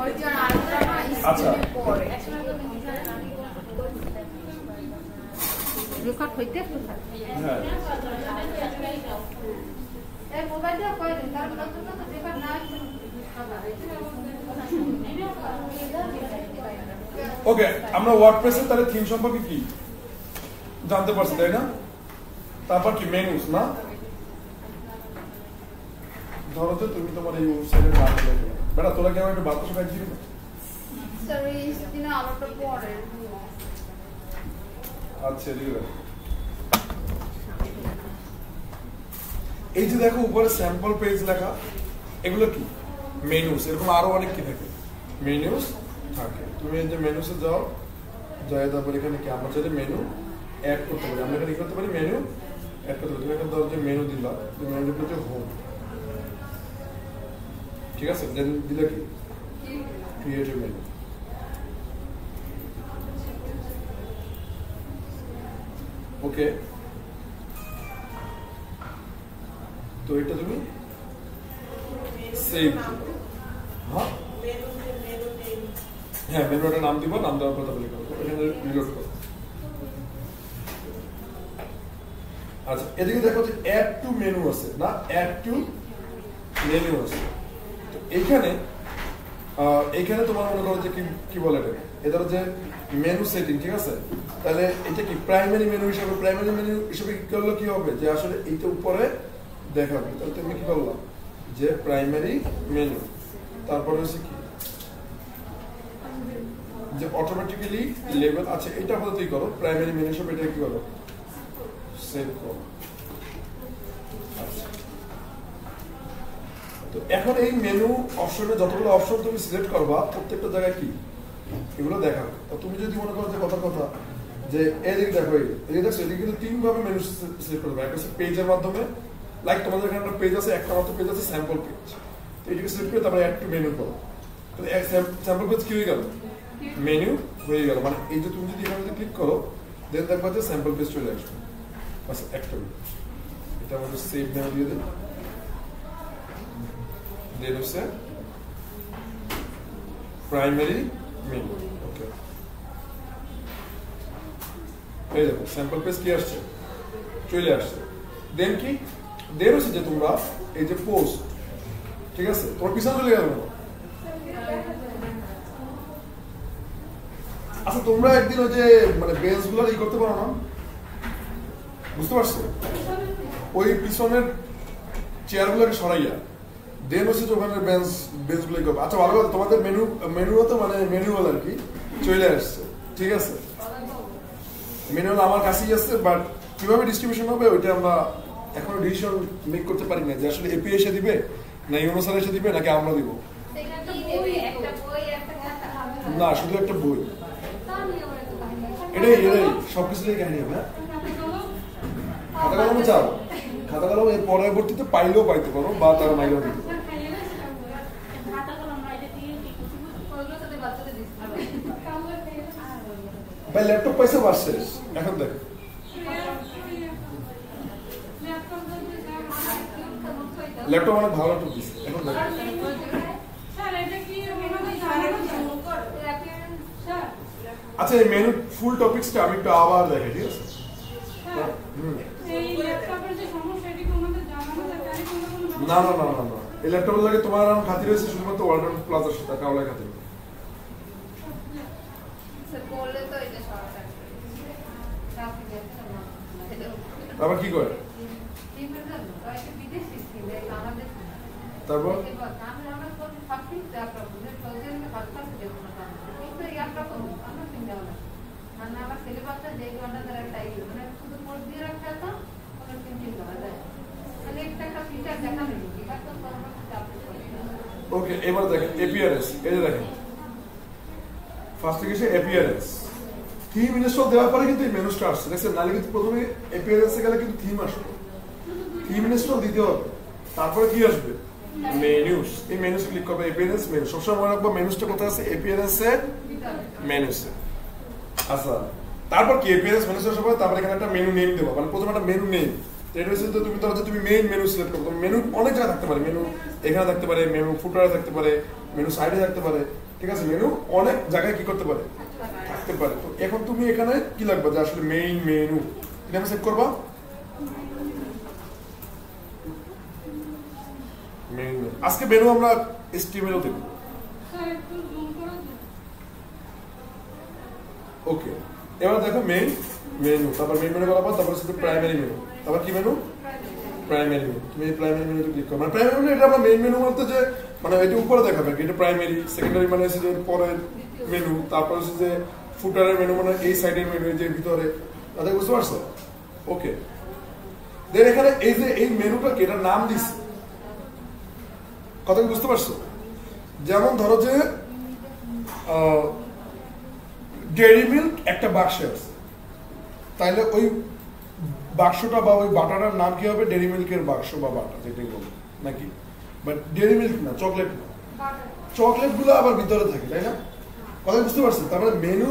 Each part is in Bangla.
আচ্ছা রেকর্ড হইতে হ্যাঁ এই মোবাইলটা কই দেন কারণ তো রেকর্ড না ওকে আমরা ওয়ার্ডপ্রেসের তাহলে থিম সম্পর্কে কি জানতে পারছি তাই না তারপর কি মেনুস না ধরো তো তুমি তোমার এই ওয়েবসাইটের নাম লিখে বেটা তোরা কি আমার একটু বাতাস খাইছিস না স্যার এই দিনে আলোটা পড়ে আচ্ছা ঠিক আছে এই যে দেখো উপরে স্যাম্পল পেজ লেখা এগুলো কি মেনুস এরকম আরো অনেক কি থাকে মেনুস থাকে তুমি এই যে মেনুসে যাও যাই তারপর এখানে কি আমরা চাইলে মেনু অ্যাড করতে পারি আমরা এখানে কি করতে পারি মেনু অ্যাড করতে পারি তুমি এখানে ধরো যে মেনু দিলা তুমি মেনু দিতে হোম ঠিক আছে দেন দিলে কি ক্রিয়েটিভ মেনু ওকে তো এটা তুমি সেভ হ্যাঁ হ্যাঁ মেনুটা নাম দিব নাম দেওয়ার কথা বলি এখানে রিলোড করো আচ্ছা এদিকে দেখো যে অ্যাড টু মেনু আছে না অ্যাড টু মেনু আছে তো এইখানে তোমার মনে করো যে কি বলে এটা এটা যে মেনু সেটিং ঠিক আছে তাহলে এটা কি প্রাইমারি মেনু হিসেবে কি করলে কি হবে যে আসলে এইটা উপরে দেখাবে তাহলে তুমি কি করলাম যে প্রাইমারি মেনু তারপরে হচ্ছে কি যে অটোমেটিক্যালি লেভেল আছে এটা হয়তো তুই করো প্রাইমারি মেনু হিসেবে এটা কি করো সেভ করো আচ্ছা তো এখন এই মেনু অপশনে যতগুলো অপশন তুমি সিলেক্ট করবা প্রত্যেকটা জায়গায় কি এগুলো দেখাবে তো তুমি যদি মনে করো যে কথা যে এদিকে দেখো এই দেখো এদিকে কিন্তু তিন ভাবে মেনু সিলেক্ট করবে একটা হচ্ছে পেজের মাধ্যমে লাইক তোমাদের এখানে একটা পেজ আছে একটা মাত্র পেজ আছে স্যাম্পল পেজ তো এটাকে সিলেক্ট করে তারপরে অ্যাড টু মেনু করো তাহলে স্যাম্পল পেজ কি হয়ে গেল মেনু হয়ে গেল মানে এই যে তুমি যদি এখানে ক্লিক করো দেন দেখবা যে স্যাম্পল পেজ চলে আসবে আচ্ছা একটা এটা আমাদের সেভ মেনু দিয়ে দেন দেন হচ্ছে প্রাইমারি মেনু ওকে এই দেখো স্যাম্পল পেজ কি আসছে চলে আসছে দেন কি দেন হচ্ছে যে তোমরা এই যে পোস্ট ঠিক আছে তোমার পিছনে চলে গেল আচ্ছা তোমরা একদিন ওই যে মানে বেঞ্চ গুলো ই করতে পারো না বুঝতে পারছো ওই পিছনের চেয়ার গুলোকে সরাইয়া দেন হচ্ছে যে ওখানে বেঞ্চ গুলো করবে আচ্ছা ভালো কথা তোমাদের মেনু তো মানে ম্যানুয়াল আর কি চলে আসছে ঠিক আছে ম্যানুয়াল আমার কাছেই আছে বাট কিভাবে ডিস্ট্রিবিউশন হবে ওইটা আমরা এখনো ডিসিশন মেক করতে পারি না যে আসলে এপি এসে দিবে না ইউনোসার এসে দিবে নাকি আমরা দিব না শুধু একটা বই এটাই সবকিছুই কাহিনী হবে খাতা কলম চাও খাতা কলম এর পরবর্তীতে পাইলেও পাইতে পারো বা তারা মাইলেও দিতে পারো ভাই ল্যাপটপ পয়সা বাড়ছে এখন দেখ ল্যাপটপ অনেক ভালো ল্যাপটপ দিচ্ছে এখন দেখ আচ্ছা এই মেনু ফুল টপিকসটা আমি একটু আবার দেখে ঠিক আছে না না না না না এই ল্যাপটপের লাগে তোমার আমার খাতির হয়েছে শুধুমাত্র ওয়ালটন প্লাজার সাথে কাউলা খাতির তারপর কি করে তারপর ওকে এবার দেখেন এপিয়ারেন্স এই যে দেখেন ফার্স্টে গেছে এপিয়ারেন্স থিম ইনস্টল দেওয়ার পরে কিন্তু এই মেনুটা আসছে দেখছেন নালে কিন্তু প্রথমে এপিয়ারেন্সে গেলে কিন্তু থিম আসবে থিম ইনস্টল দিতে হবে তারপরে কি আসবে মেনুস এই মেনুস ক্লিক করবে এপিয়ারেন্স মেনু সবসময় মনে রাখবো মেনুসটা কোথায় আছে এপিয়ারেন্সে মেনুসে আচ্ছা তারপর কি এপিয়ারেন্স মেনুস আসার পরে তারপর এখানে একটা মেনু নেম দেবো মানে প্রথমে একটা মেনু নেম এটা হচ্ছে তো তুমি ধরো তুমি মেইন মেনু সিলেক্ট করো মেনু অনেক জায়গায় থাকতে পারে মেনু এখানে থাকতে পারে মেনু ফুটারে থাকতে পারে মেনু সাইডে থাকতে পারে ঠিক আছে, মেনু অনেক জায়গায় কি করতে পারে, থাকতে পারে। তো এখন তুমি এখানে কি লাগবে যে আসলে মেইন মেনু, এটা আমি সেভ করবা মেইন মেনু। আজকে মেনু আমরা HTML দেব। ওকে, এবার দেখো মেইন মেনু, তারপর মেইন মেনু করার পর তারপর হচ্ছে প্রাইমারি মেনু, তারপর কি মেনু, প্রাইমারি মেনু। তুমি এই প্রাইমারি মেনুতে ক্লিক করো, মানে প্রাইমারি মেনু এটা আমরা মেইন মেনু বলতে যে মানে এটা উপরে দেখাবে, এটা প্রাইমারি, সেকেন্ডারি মানে হচ্ছে যে পরের মেনু, তারপর হচ্ছে যে ফুটারের মেনু মানে এই সাইডের মেনু যে ভিতরে, তাদের বুঝতে পারছো? ওকে, দেন এখানে এই যে এই মেনুটাকে এটার নাম দিচ্ছে, কথা কি বুঝতে পারছো? যেমন ধরো যে ডেইরি মিল্ক একটা বাক্সে আছে, তাইলে ওই বাক্সটা বা ওই বাটাটার নাম কি হবে, ডেইরি মিল্কের বাক্স বা বাটা যেটাই বলবো নাকি, বাট ডেইরি মিল্ক না, চকলেট না, চকলেট গুলো আবার ভিতরে থাকে, তাই না? কথা বুঝতে পারছেন? তারপরে মেনু,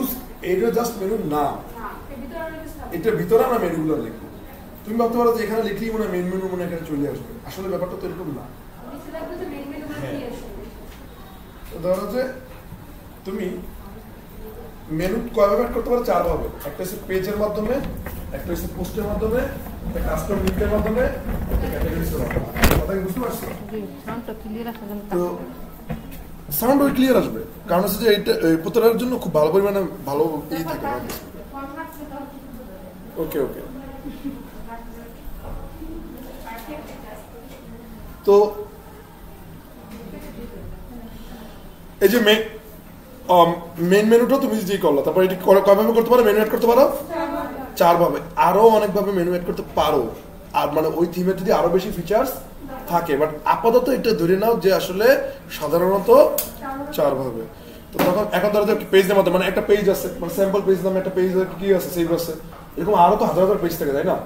এটা জাস্ট মেনুর নাম, এটার ভিতরে আমরা মেনু গুলো লিখবো। তুমি ভাবতে পারো যে এখানে লিখলেই মনে হয় মেন মেনু মনে এখানে চলে আসবে, আসলে ব্যাপারটা তো এরকম না। ধরো যে তুমি মেনু কয়ভাবে করতে পারো, 4 ভাবে। একটা হচ্ছে পেজের মাধ্যমে, একটা হচ্ছে পোস্টের মাধ্যমে, একটা কাস্টম লিঙ্কের মাধ্যমে, একটা ক্যাটাগরিজের মাধ্যমে। কথা কি বুঝতে পারছো? তো সাউন্ড ওই ক্লিয়ার আসবে, কারণ হচ্ছে যে এইটা প্রত্যেকটার জন্য খুব ভালো পরিমাণে ভালো ই থাকে। ওকে ওকে, তো এই যে মেন মেনুটা তুমি যে করলো, তারপর এটি কয়ভাবে করতে পারো, মেনু এড করতে পারো 4 ভাবে, আরো অনেকভাবে মেনু এড করতে পারো। আর মানে ওই থিমের যদি আরো বেশি ফিচার্স থাকে, বাট আপাতত এটা ধরে নাও যে আসলে সাধারণত 4 ভাবে। তো তখন এখন ধরো যে পেজের মধ্যে মানে একটা পেজ আছে, মানে স্যাম্পল পেজ নামে একটা পেজ কি আছে, সেভ আছে, এরকম আরো তো হাজার হাজার পেজ থাকে, তাই না?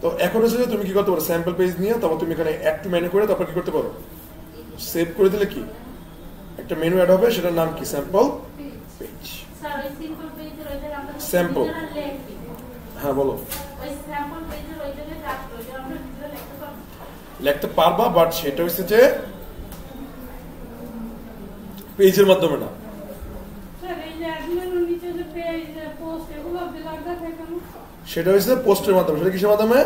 তো এখন হচ্ছে যে তুমি কি করতে পারো, স্যাম্পল পেজ নিয়ে তারপর তুমি এখানে অ্যাড টু মেনু করে তারপর কি করতে পারো, সেভ করে দিলে কি একটা মেনু অ্যাড হবে, সেটার নাম কি, স্যাম্পল পেজ। স্যাম্পল, হ্যাঁ বলো। লিখতে পারবা, বাট সেটা হচ্ছে যে পেজের মাধ্যমে না। সেটা হচ্ছে পোস্টের মাধ্যমে। সেটা কিসের মাধ্যমে?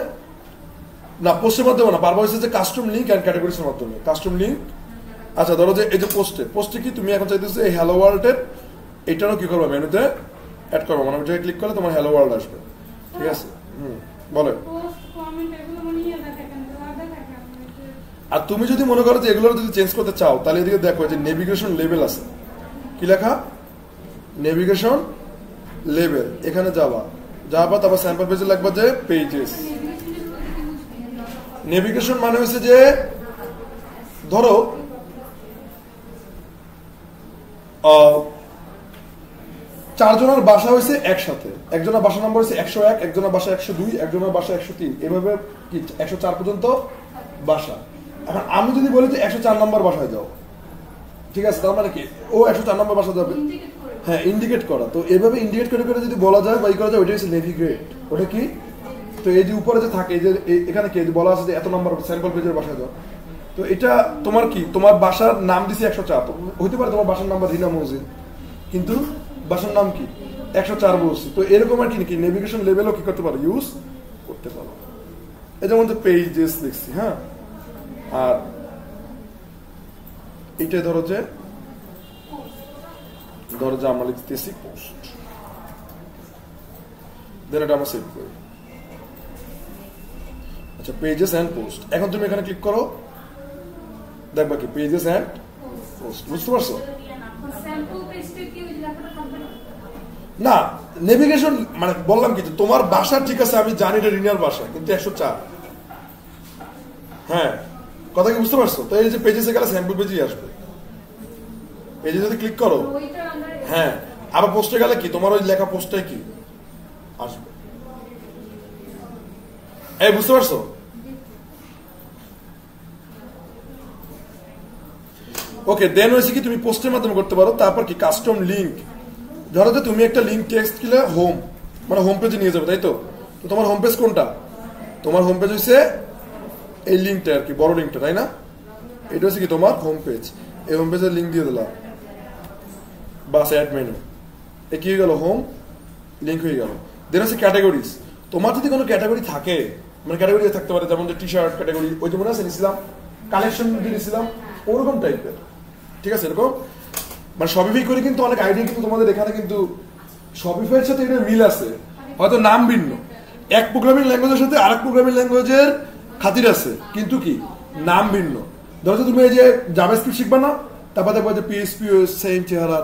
না, পোস্টের মাধ্যমে না, পারবা হচ্ছে যে কাস্টম লিঙ্ক এন্ড ক্যাটাগরিজের মাধ্যমে। কাস্টম লিঙ্ক, আচ্ছা ধরো যে এই যে পোস্টে কি তুমি এখন চাইতেছো এই হ্যালো ওয়ার্ল্ডের এটারও কি করবা, মেনুতে অ্যাড করবা, মানে ওইটা ক্লিক করলে তোমার হ্যালো ওয়ার্ল্ড আসবে, ঠিক আছে? বলো। আর তুমি যদি মনে করো যে এগুলো যদি চেঞ্জ করতে চাও, তাহলে এদিকে দেখো যে নেভিগেশন লেভেল আছে, কি লেখা, নেভিগেশন লেভেল, এখানে যাবা তারপর স্যাম্পল পেজে লাগবে যে পেজেস। নেভিগেশন মানে হচ্ছে যে ধরো 4 জনের বাসা হয়েছে একসাথে, একজনের বাসা নাম্বার হচ্ছে 101, একজনের বাসা 102, একজনের বাসা 103, এভাবে কি 104 পর্যন্ত বাসা। এখন আমি যদি বলি যে 104 নম্বর বাসায় যাও, ঠিক আছে, তার মানে কি ও 104 নম্বর বাসা যাবে, হ্যাঁ ইন্ডিকেট করা। তো এভাবে ইন্ডিকেট করে করে যদি বলা যায় বা ই করা যায়, ওইটা হচ্ছে নেভিগেট। ওটা কি, তো এই যে উপরে যে থাকে, এই যে এখানে কি বলা আছে যে এত নম্বর স্যাম্পল পেজের বাসায় যাও, তো এটা তোমার কি, তোমার বাসার নাম দিছি 104, হইতে পারে তোমার বাসার নাম্বার রিনা মসজিদ, কিন্তু বাসার নাম কি 104 বলছি। তো এরকম আর কি নেভিগেশন লেভেলও কি করতে পারো, ইউজ করতে পারো। এই যেমন পেজেস লিখছি, হ্যাঁ। আর এইটা ধরো যে আমরা লিখতেছি পোস্ট, দেন এটা আমরা সেভ করি। আচ্ছা, পেজেস এন্ড পোস্ট। এখন তুমি এখানে ক্লিক করো, দেখবা কি পেজেস এন্ড পোস্ট, বুঝতে পারছো? না, নেভিগেশন মানে বললাম কি, তোমার বাসা ঠিক আছে, আমি জানি এটা রিনার বাসা, কিন্তু 104, হ্যাঁ, কথা কি বুঝতে পারছো? তো এই যে পেজেসে গেলে স্যাম্পল পেজই আসবে, পেজে যদি ক্লিক করো, হ্যাঁ, আবার পোস্টে গেলে কি তোমার ওই লেখা পোস্টে কি আসবে, এই বুঝতে পারছো? ওকে, দেন হয়েছে কি তুমি পোস্টের মাধ্যমে করতে পারো। তারপর কি কাস্টম লিঙ্ক, ধরো যে তুমি একটা লিঙ্ক টেক্সট দিলে হোম, মানে হোম পেজে নিয়ে যাবে, তাই তো? তো তোমার হোম পেজ কোনটা? তোমার হোম পেজ হচ্ছে এই লিঙ্কটা আর কি, বড় লিঙ্কটা, তাই না? এটা হচ্ছে কি তোমার হোম পেজ। এই হোম পেজের লিঙ্ক দিয়ে দিলাম, বাস অ্যাড মেনু, এ কি হয়ে গেল, হোম লিঙ্ক হয়ে গেল। দেন আছে ক্যাটাগরিজ। তোমার যদি কোনো ক্যাটাগরি থাকে, মানে ক্যাটাগরি থাকতে পারে, যেমন যে টি শার্ট ক্যাটাগরি, ওই যে মনে আছে নিয়েছিলাম কালেকশন দিয়েছিলাম, ওরকম টাইপের, ঠিক আছে। এরকম মানে শপিফাই করে কিন্তু অনেক আইডিয়া কিন্তু তোমাদের এখানে কিন্তু শপিফাইয়ের সাথে এটা মিল আছে, হয়তো নাম ভিন্ন, এক প্রোগ্রামিং ল্যাঙ্গুয়েজের সাথে আরেক প্রোগ্রামিং ল্যাঙ্গুয়েজের খাতির আছে, কিন্তু কি নাম ভিন্ন। ধরো তুমি এই যে জাভাস্ক্রিপ্ট শিখবা না, তারপর দেখবা যে পিএইচপি সেম চেহারা,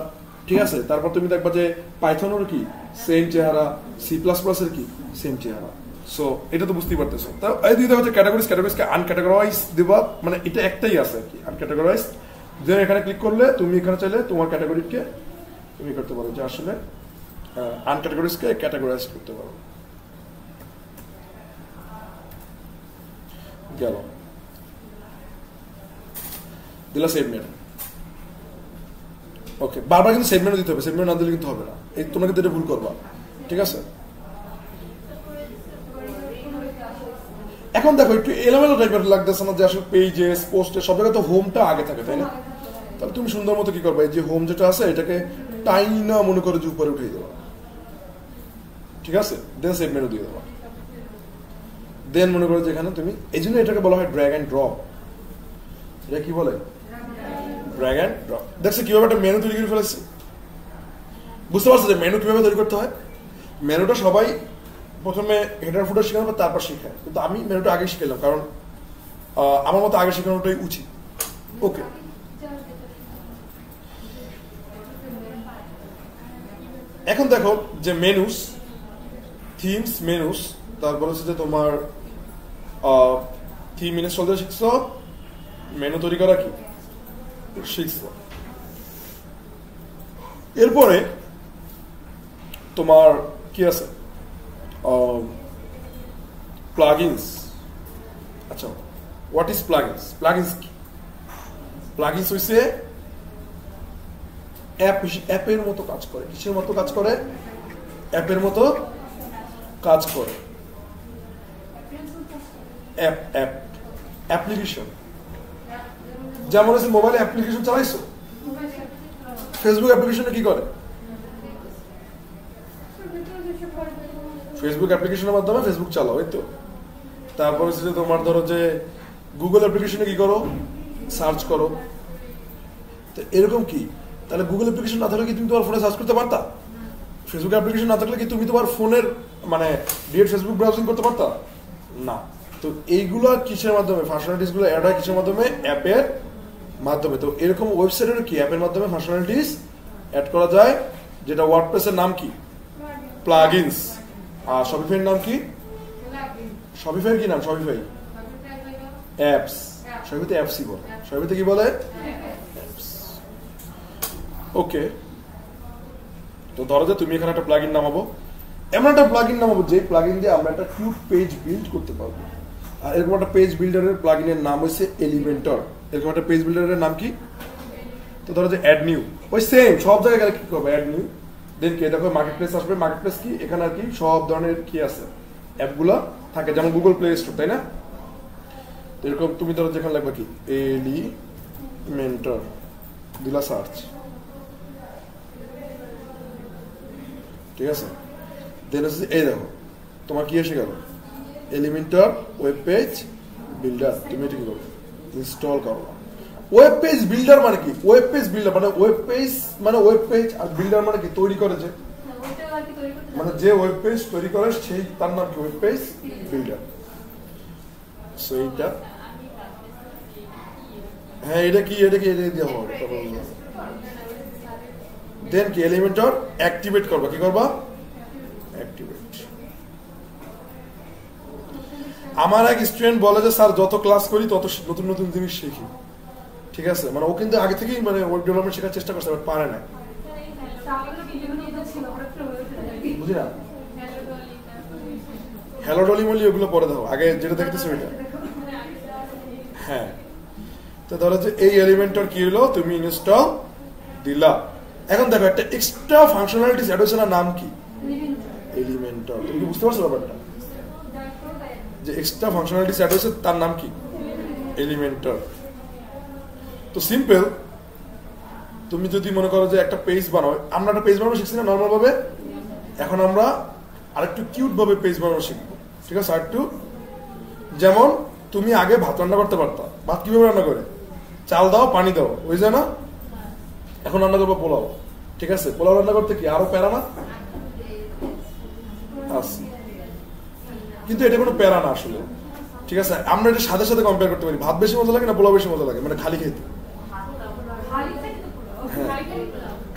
ঠিক আছে। তারপর তুমি দেখবা যে পাইথনের কি সেম চেহারা, সি প্লাস প্লাস এর কি সেম চেহারা। সো এটা তো বুঝতেই পারতেছো। তা এই দুইটা হচ্ছে ক্যাটাগরিজ, ক্যাটাগরিজকে আনক্যাটাগরাইজ দেবা, মানে এটা একটাই আছে আর কি, আনক্যাটাগরাইজ। দেন এখানে ক্লিক করলে তুমি এখানে চাইলে তোমার ক্যাটাগরিকে তুমি করতে পারো যে আসলে আনক্যাটাগরাইজকে ক্যাটাগরাইজ করতে পারো। গেল, দিলা সেভ মেনু। ওকে, বারবার কিন্তু সেভ মেনু দিতে হবে, সেভ মেনু না দিলে কিন্তু হবে না, এই তোমরা কিন্তু এটা ভুল করবা, ঠিক আছে। এখন দেখো একটু এলোমেলো টাইপের লাগতেছে না, যে আসলে পেজেস পোস্টে সব জায়গায় তো হোমটা আগে থাকে, তাই না? তাহলে তুমি সুন্দর মতো কি করবা, এই যে হোম যেটা আছে এটাকে টাইনা মনে করে যে উপরে উঠিয়ে দেবা, ঠিক আছে। দেন সেভ মেনু দিয়ে দেবা। দেন মনে করো যেখানে তুমি, এই জন্য এটাকে বলা হয় ড্র্যাগ অ্যান্ড ড্রপ। এটা কি বলে, ড্র্যাগ অ্যান্ড ড্রপ। দেখছো কিভাবে একটা মেনু তৈরি করে ফেলেছি, বুঝতে পারছো যে মেনু কিভাবে তৈরি করতে হয়। মেনুটা সবাই প্রথমে হেডার ফুটার শেখানো, তারপর শেখায়, কিন্তু আমি মেনুটা আগে শিখলাম, কারণ আমার মতো আগে শেখানোটাই উচিত। ওকে, এখন দেখো যে মেনুস, থিমস, মেনুস, তারপর হচ্ছে যে তোমার থিম ইনস্টল করে শিখছো, মেনু তৈরি করা কি শিখছো। এরপরে তোমার কি আছে, প্লাগইনস। আচ্ছা, হোয়াট ইজ প্লাগইনস? প্লাগইনস কি? প্লাগইনস হইছে অ্যাপের মতো কাজ করে। কিসের মতো কাজ করে? অ্যাপের মতো কাজ করে। অ্যাপ্লিকেশন, যেমন আছে মোবাইলে অ্যাপ্লিকেশন চালাইছো, ফেসবুক অ্যাপ্লিকেশনে কি করে? ফেসবুক অ্যাপ্লিকেশনের মাধ্যমে ফেসবুক চালাও, এই তো। তারপরে হচ্ছে তোমার ধরো যে গুগল অ্যাপ্লিকেশনে কি করো, সার্চ করো। তো এরকম কি, তাহলে গুগল অ্যাপ্লিকেশন না থাকলে কি তুমি তোমার ফোনে সার্চ করতে পারতা? ফেসবুক অ্যাপ্লিকেশন না থাকলে কি তুমি তোমার ফোনের মানে ডিরেক্ট ফেসবুক ব্রাউজিং করতে পারতা? না। তো এইগুলো কিসের মাধ্যমে, ফাংশনালিটিস গুলো অ্যাড হয় কিসের মাধ্যমে? অ্যাপের মাধ্যমে। তো এরকম ওয়েবসাইটের কি অ্যাপের মাধ্যমে ফাংশনালিটিস অ্যাড করা যায়, যেটা ওয়ার্ডপ্রেসের নাম কি? প্লাগইনস। আর শপিফাইয়ের নাম কি? শপিফাইয়ের কি নাম? Shopify apps. শপিফাইতে অ্যাপসই বলে। শপিফাইতে কি বলে? অ্যাপস। ওকে, তো ধরো যে তুমি এখানে একটা প্লাগইন নামাবো, এমন একটা প্লাগইন নামাবো যে প্লাগইন দিয়ে আমরা একটা কিউট পেজ বিল্ড করতে পারবো। আর এরকম একটা পেজ বিল্ডারের প্লাগইনের নাম হচ্ছে এলিমেন্টর। এরকম একটা পেজ বিল্ডারের নাম কি? তো ধরো যে অ্যাড নিউ, ওই সেম সব জায়গায় গেলে কি করবো? Add new. দেন কি দেখো মার্কেট প্লেস আসবে। মার্কেট প্লেস কি? এখানে আর কি সব ধরনের কি আছে অ্যাপগুলো থাকে, যেমন গুগল প্লে স্টোর, তাই না? এরকম তুমি ধরো যেখানে লাগবে কি এলিমেন্টর দিলা সার্চ, ঠিক আছে। দেন হচ্ছে এই দেখো তোমার কি এসে গেল, এলিমেন্টর ওয়েব পেজ বিল্ডার। তুমি এটা কি করো? ইনস্টল করো। ওয়েব পেজ বিল্ডার মানে কি? ওয়েব পেজ বিল্ডার মানে ওয়েব পেজ মানে ওয়েব পেজ, আর বিল্ডার মানে কি? তৈরি করে যে, মানে যে ওয়েব পেজ তৈরি করে সেই তার নাম কি? Web page builder. সেইটা হ্যাঁ, এটা কি এটা দিয়ে হবে। দেন কি এলিমেন্টর অ্যাক্টিভেট করবা। কি করবা? অ্যাক্টিভেট। আমার এক স্টুডেন্ট বলে যে স্যার যত ক্লাস করি তত নতুন নতুন জিনিস শিখি, ঠিক আছে। মানে ও কিন্তু আগে থেকেই মানে ওয়েব ডেভেলপমেন্ট শেখার চেষ্টা করছে, বাট পারে না। বুঝি না, হ্যালো ডলি মলি ওগুলো পরে দাও, আগে যেটা দেখতেছো ওইটা। হ্যাঁ, তো ধরো যে এই এলিমেন্টর কি হলো, তুমি ইনস্টল দিলা। এখন দেখো একটা এক্সট্রা ফাংশনালিটিস অ্যাড হয়েছে না, নাম কি? এলিমেন্টর। তুমি কি বুঝতে পারছো ব্যাপারটা? যে এক্সট্রা ফাংশনালিটিস অ্যাড হয়েছে তার নাম কি? এলিমেন্টর। তো সিম্পল, তুমি যদি মনে করো যে একটা পেজ বানাও, আমরা একটা পেজ বানানো শিখছি না নর্মাল ভাবে, এখন আমরা আরেকটু কিউট ভাবে পেজ বানানো শিখবো, ঠিক আছে? আরেকটু, যেমন তুমি আগে ভাত রান্না করতে পারতা, ভাত কিভাবে রান্না করে, চাল দাও পানি দাও, ওই যায় না? এখন রান্না করবো পোলাও, ঠিক আছে? পোলাও রান্না করতে কি আরো প্যারা না? আচ্ছা, কিন্তু এটা কোনো প্যারা না আসলে, ঠিক আছে? আমরা এটা সাথে সাথে কম্পেয়ার করতে পারি, ভাত বেশি মজা লাগে না পোলাও বেশি মজা লাগে, মানে খালি খেতে? হ্যাঁ,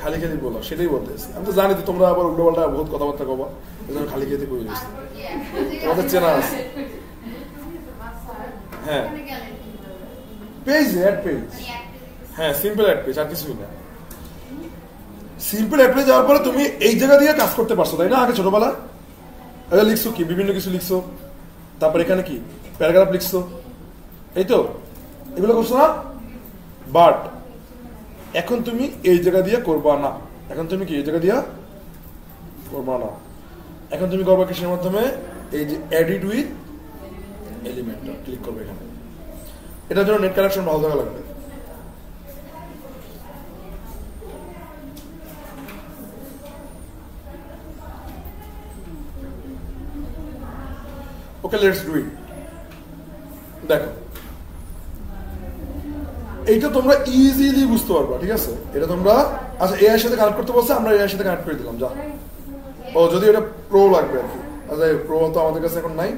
খালি খালি বলো, সেটাই বলতেছি। আমি তো জানি তো তোমরা আবার উল্টো পাল্টা বহুত কথাবার্তা কবা, এই জন্য খালি খেতে কই গেছি, তোমাদের চেনা আছে। হ্যাঁ, পেজ অ্যাড পেজ, হ্যাঁ সিম্পল অ্যাড পেজ, আর কিছুই না। সিম্পল অ্যাড পেজ যাওয়ার পরে তুমি এই জায়গা দিয়ে কাজ করতে পারছো, তাই না? আগে ছোটবেলা লিখছো কি, বিভিন্ন কিছু লিখছো, তারপর এখানে কি প্যারাগ্রাফ লিখছো, এই তো এগুলো করছো না? বাট এখন তুমি এই জায়গা দিয়ে করবা না, এখন তুমি কি এই জায়গা দিয়ে করবা না, এখন তুমি করবা কিসের মাধ্যমে? এই যে এডিট উইথ এলিমেন্ট ক্লিক করবে এখানে। এটার জন্য নেট কানেকশন ভালো থাকা লাগবে। ওকে, লেটস ডু ইট। দেখো, এইটা তোমরা ইজিলি বুঝতে পারবা, ঠিক আছে? এটা তোমরা, আচ্ছা এআই এর সাথে কানেক্ট করতে বলছে, আমরা এআই এর সাথে কানেক্ট করে দিলাম, যা। ও যদি এটা প্রো লাগবে আর কি, আচ্ছা প্রো তো আমাদের কাছে এখন নাই,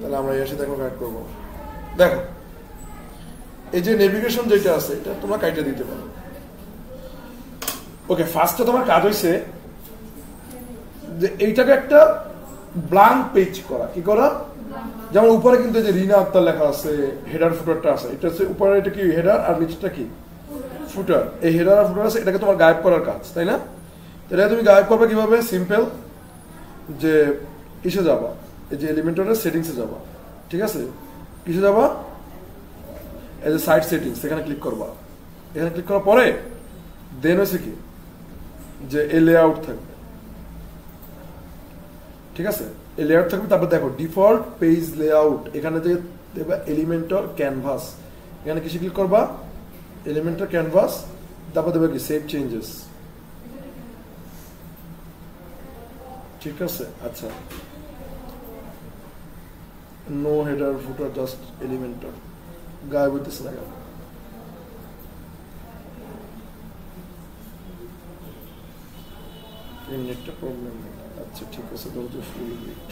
তাহলে আমরা এর সাথে এখন কানেক্ট করবো। দেখো, এই যে নেভিগেশন যেটা আছে, এটা তোমরা কাইটে দিতে পারো। ওকে, ফার্স্টে তোমার কাজ হইছে যে এইটাকে একটা ব্ল্যাঙ্ক পেজ করা। কি করা? যেমন উপরে কিন্তু যে রিনা আক্তার লেখা আছে, হেডার ফুটারটা আছে, এটা হচ্ছে উপরে, এটা কি হেডার আর নিচটা কি ফুটার। এই হেডার আর ফুটার আছে, এটাকে তোমার গায়েব করার কাজ, তাই না? এটা তুমি গায়েব করবে কিভাবে? সিম্পল, যে কিসে যাবা, এই যে এলিমেন্টরের সেটিংসে যাবা, ঠিক আছে? কিসে যাবা? এই যে সাইট সেটিংস, এখানে ক্লিক করবা। এখানে ক্লিক করার পরে দেন হচ্ছে কি যে এই লেআউট থাকবে, ঠিক আছে? এই লেআউট থাকবে। তারপর দেখো ডিফল্ট পেজ লেআউট, এখানে যে দেবা এলিমেন্টর ক্যানভাস, এখানে কিসে ক্লিক করবা? Elementor canvas. তারপর দেবে কি সেভ চেঞ্জেস, ঠিক আছে? আচ্ছা, no header footer, just Elementor, গায়েব হইতেছে না কেন? নেটটা প্রবলেম নেই। আচ্ছা ঠিক আছে, ধরো ফুল উইট।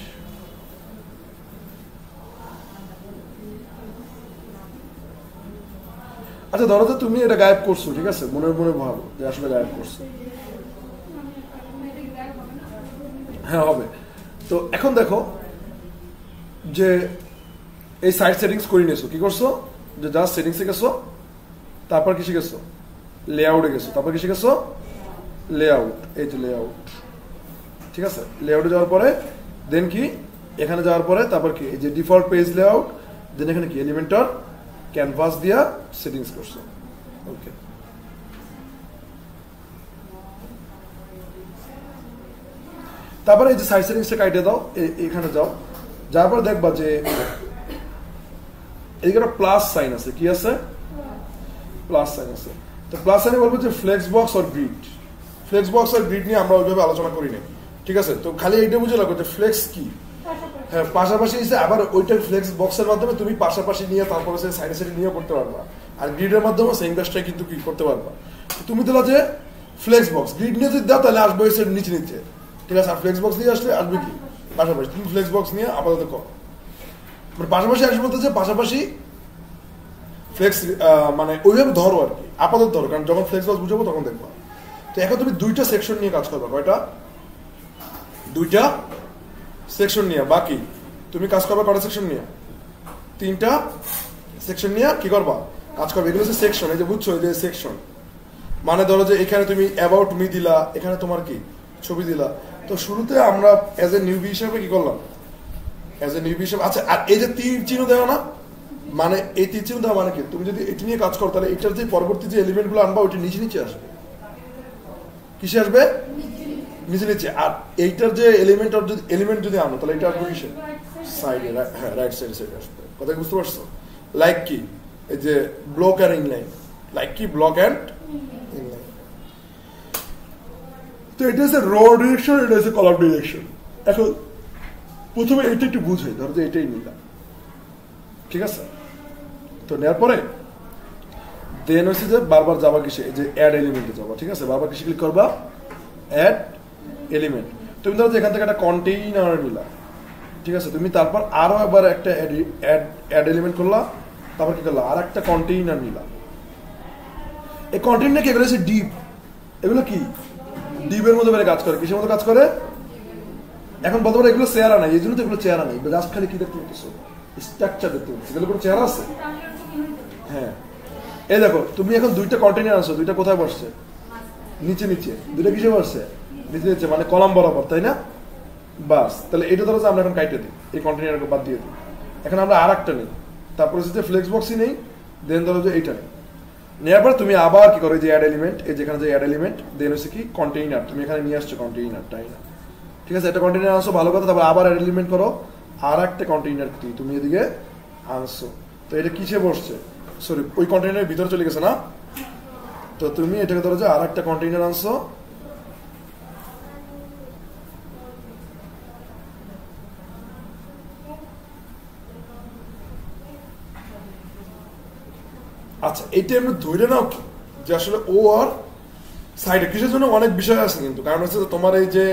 আচ্ছা ধরো যে তুমি এটা গায়েব করছো, ঠিক আছে? মনে মনে ভাবো যে আসলে গায়েব করছো, হ্যাঁ হবে। তো এখন দেখো যে এই সাইট সেটিংস করে নিয়েছো, কি করছো? যে জাস্ট সেটিংসে গেছো, তারপর কি শিখেছো? লেআউটে গেছো, তারপর কি শিখেছো? লেআউট, এই যে লেআউট, ঠিক আছে? লেআউটে যাওয়ার পরে দেন কি এখানে যাওয়ার পরে তারপর কি এই যে ডিফল্ট পেজ লেআউট, দেন এখানে কি এলিমেন্টর ক্যানভাস দিয়া সেটিংস করছো। ওকে, তারপরে এই যে সাইট সেটিংসটা কাটে দাও, এখানে যাও, যাওয়ার পরে দেখবা যে এইদিকে একটা প্লাস সাইন আছে। কি আছে? প্লাস সাইন আছে। তো প্লাস সাইনে বলবো যে ফ্লেক্স বক্স আর গ্রিড। ফ্লেক্স বক্স আর গ্রিড নিয়ে আমরা ওইভাবে আলোচনা করি না, ঠিক আছে? তো খালি এইটা বুঝে লাগবে যে ফ্লেক্স কি। হ্যাঁ, পাশাপাশি এসে আবার ওইটা ফ্লেক্স বক্সের মাধ্যমে তুমি পাশাপাশি নিয়ে তারপরে সাইডে সাইডে নিয়ে করতে পারবা, আর গ্রিডের মাধ্যমে সেম কাজটাই কিন্তু কি করতে পারবা। তুমি দিলা যে ফ্লেক্স বক্স, গ্রিড নিয়ে যদি দাও তাহলে আসবে এসে নিচে নিচে, ঠিক আছে? আর ফ্লেক্স বক্স নিয়ে আসলে আসবে কি পাশাপাশি। তুমি ফ্লেক্স বক্স নিয়ে আপাতত কর, মানে পাশাপাশি আসবে বলতে যে পাশাপাশি ফ্লেক্স, মানে ওইভাবে ধরো আর কি, আপাতত ধরো, কারণ যখন ফ্লেক্স বক্স বুঝাবো তখন দেখবা। তো এখন তুমি দুইটা সেকশন নিয়ে কাজ করবা। কয়টা? দুইটা সেকশন নিয়ে। বাকি তুমি কাজ করবা কয়টা সেকশন নিয়ে? তিনটা সেকশন নিয়ে কি করবা? কাজ করবে। এগুলো হচ্ছে সেকশন, এই যে বুঝছো, এই যে সেকশন মানে ধরো যে এখানে তুমি অ্যাবাউট মি দিলা, এখানে তোমার কি ছবি দিলা। তো শুরুতে আমরা অ্যাজ এ নিউবি হিসাবে কি করলাম? অ্যাজ এ নিউবি হিসাবে। আচ্ছা, আর এই যে তীর চিহ্ন দেওয়া না, মানে এই তীর চিহ্ন দেওয়া মানে কি? তুমি যদি এটি নিয়ে কাজ করো তাহলে এটার যে পরবর্তী যে এলিমেন্ট গুলো আনবা ওইটা নিচে নিচে আসবে। কিসে আসবে? নিচে নিচে। আর এইটার যে এলিমেন্ট যদি এলিমেন্ট যদি আনো তাহলে এটা আসবে কিসে? সাইডে, হ্যাঁ রাইট সাইডে সাইডে আসবে। কথা বুঝতে পারছো? লাইক কি এই যে ব্লক আর ইনলাইন, লাইক কি ব্লক অ্যান্ড ইনলাইন। তো এটা হচ্ছে র ডিরেকশন, এটা হচ্ছে কলাম ডিরেকশন। এখন প্রথমে এটা একটু বুঝে ধরো যে এটাই নিলাম, ঠিক আছে? তো নেওয়ার পরে দেন হচ্ছে যে বারবার যাবা কিসে, এই যে অ্যাড এলিমেন্টে যাবা, ঠিক আছে? বারবার কিসে ক্লিক করবা, অ্যাড এলিমেন্ট। তুমি ধরো যে এখান থেকে একটা কন্টেইনার নিলা, ঠিক আছে? তুমি তারপর আরো একবার একটা অ্যাড এলিমেন্ট করলা, তারপর কি করলা, আর একটা কন্টেইনার নিলা। এই কন্টেইনার কি, এগুলো হচ্ছে ডিপ, এগুলো কি ডিপের মধ্যে বেড়ে কাজ করে, কিসের মধ্যে কাজ করে? এখন বলতে পারো এগুলো চেহারা নাই, এই জন্য তো এগুলো চেহারা নাই, জাস্ট খালি কি দেখতে পাচ্ছ, স্ট্রাকচার দেখতে পাচ্ছ, এগুলো কোনো চেহারা আছে? হ্যাঁ, এই দেখো তুমি এখন দুইটা কন্টেইনার আনছো, দুইটা কোথায় বসছে, নিচে নিচে, দুইটা কিসে বসছে, নিচে নিচে, মানে কলাম বরাবর, তাই না? বাস, তাহলে এটা ধরো যে আমরা এখন কাইটে দিই, এই কন্টেইনারকে বাদ দিয়ে দিই। এখন আমরা আর একটা নিই, তারপরে হচ্ছে ফ্লেক্স বক্সই নেই, দেন ধরো যে এইটা নেই। নেওয়ার পর তুমি আবার কি করো, যে অ্যাড এলিমেন্ট, এই যেখানে যে অ্যাড এলিমেন্ট, দেন হচ্ছে কি কন্টেইনার, তুমি এখানে নিয়ে আসছো কন্টেইনার, তাই না? ঠিক আছে, একটা কন্টেইনার আনছো, ভালো কথা। তারপর আবার অ্যাড এলিমেন্ট করো, আর একটা কন্টেইনার তুমি এদিকে আনছো। তো এটা কিসে বসছে, সরি ওই কন্টেইনারের ভিতরে চলে গেছে না? তো তুমি এটাকে ধরো যে আর একটা কন্টেইনার আনছো, আচ্ছা এইটা আমরা ধরে নাও কি যে আসলে ও আর সাইডে কিসের জন্য, অনেক বিষয় আছে কিন্তু। কারণ হচ্ছে তোমার এই যে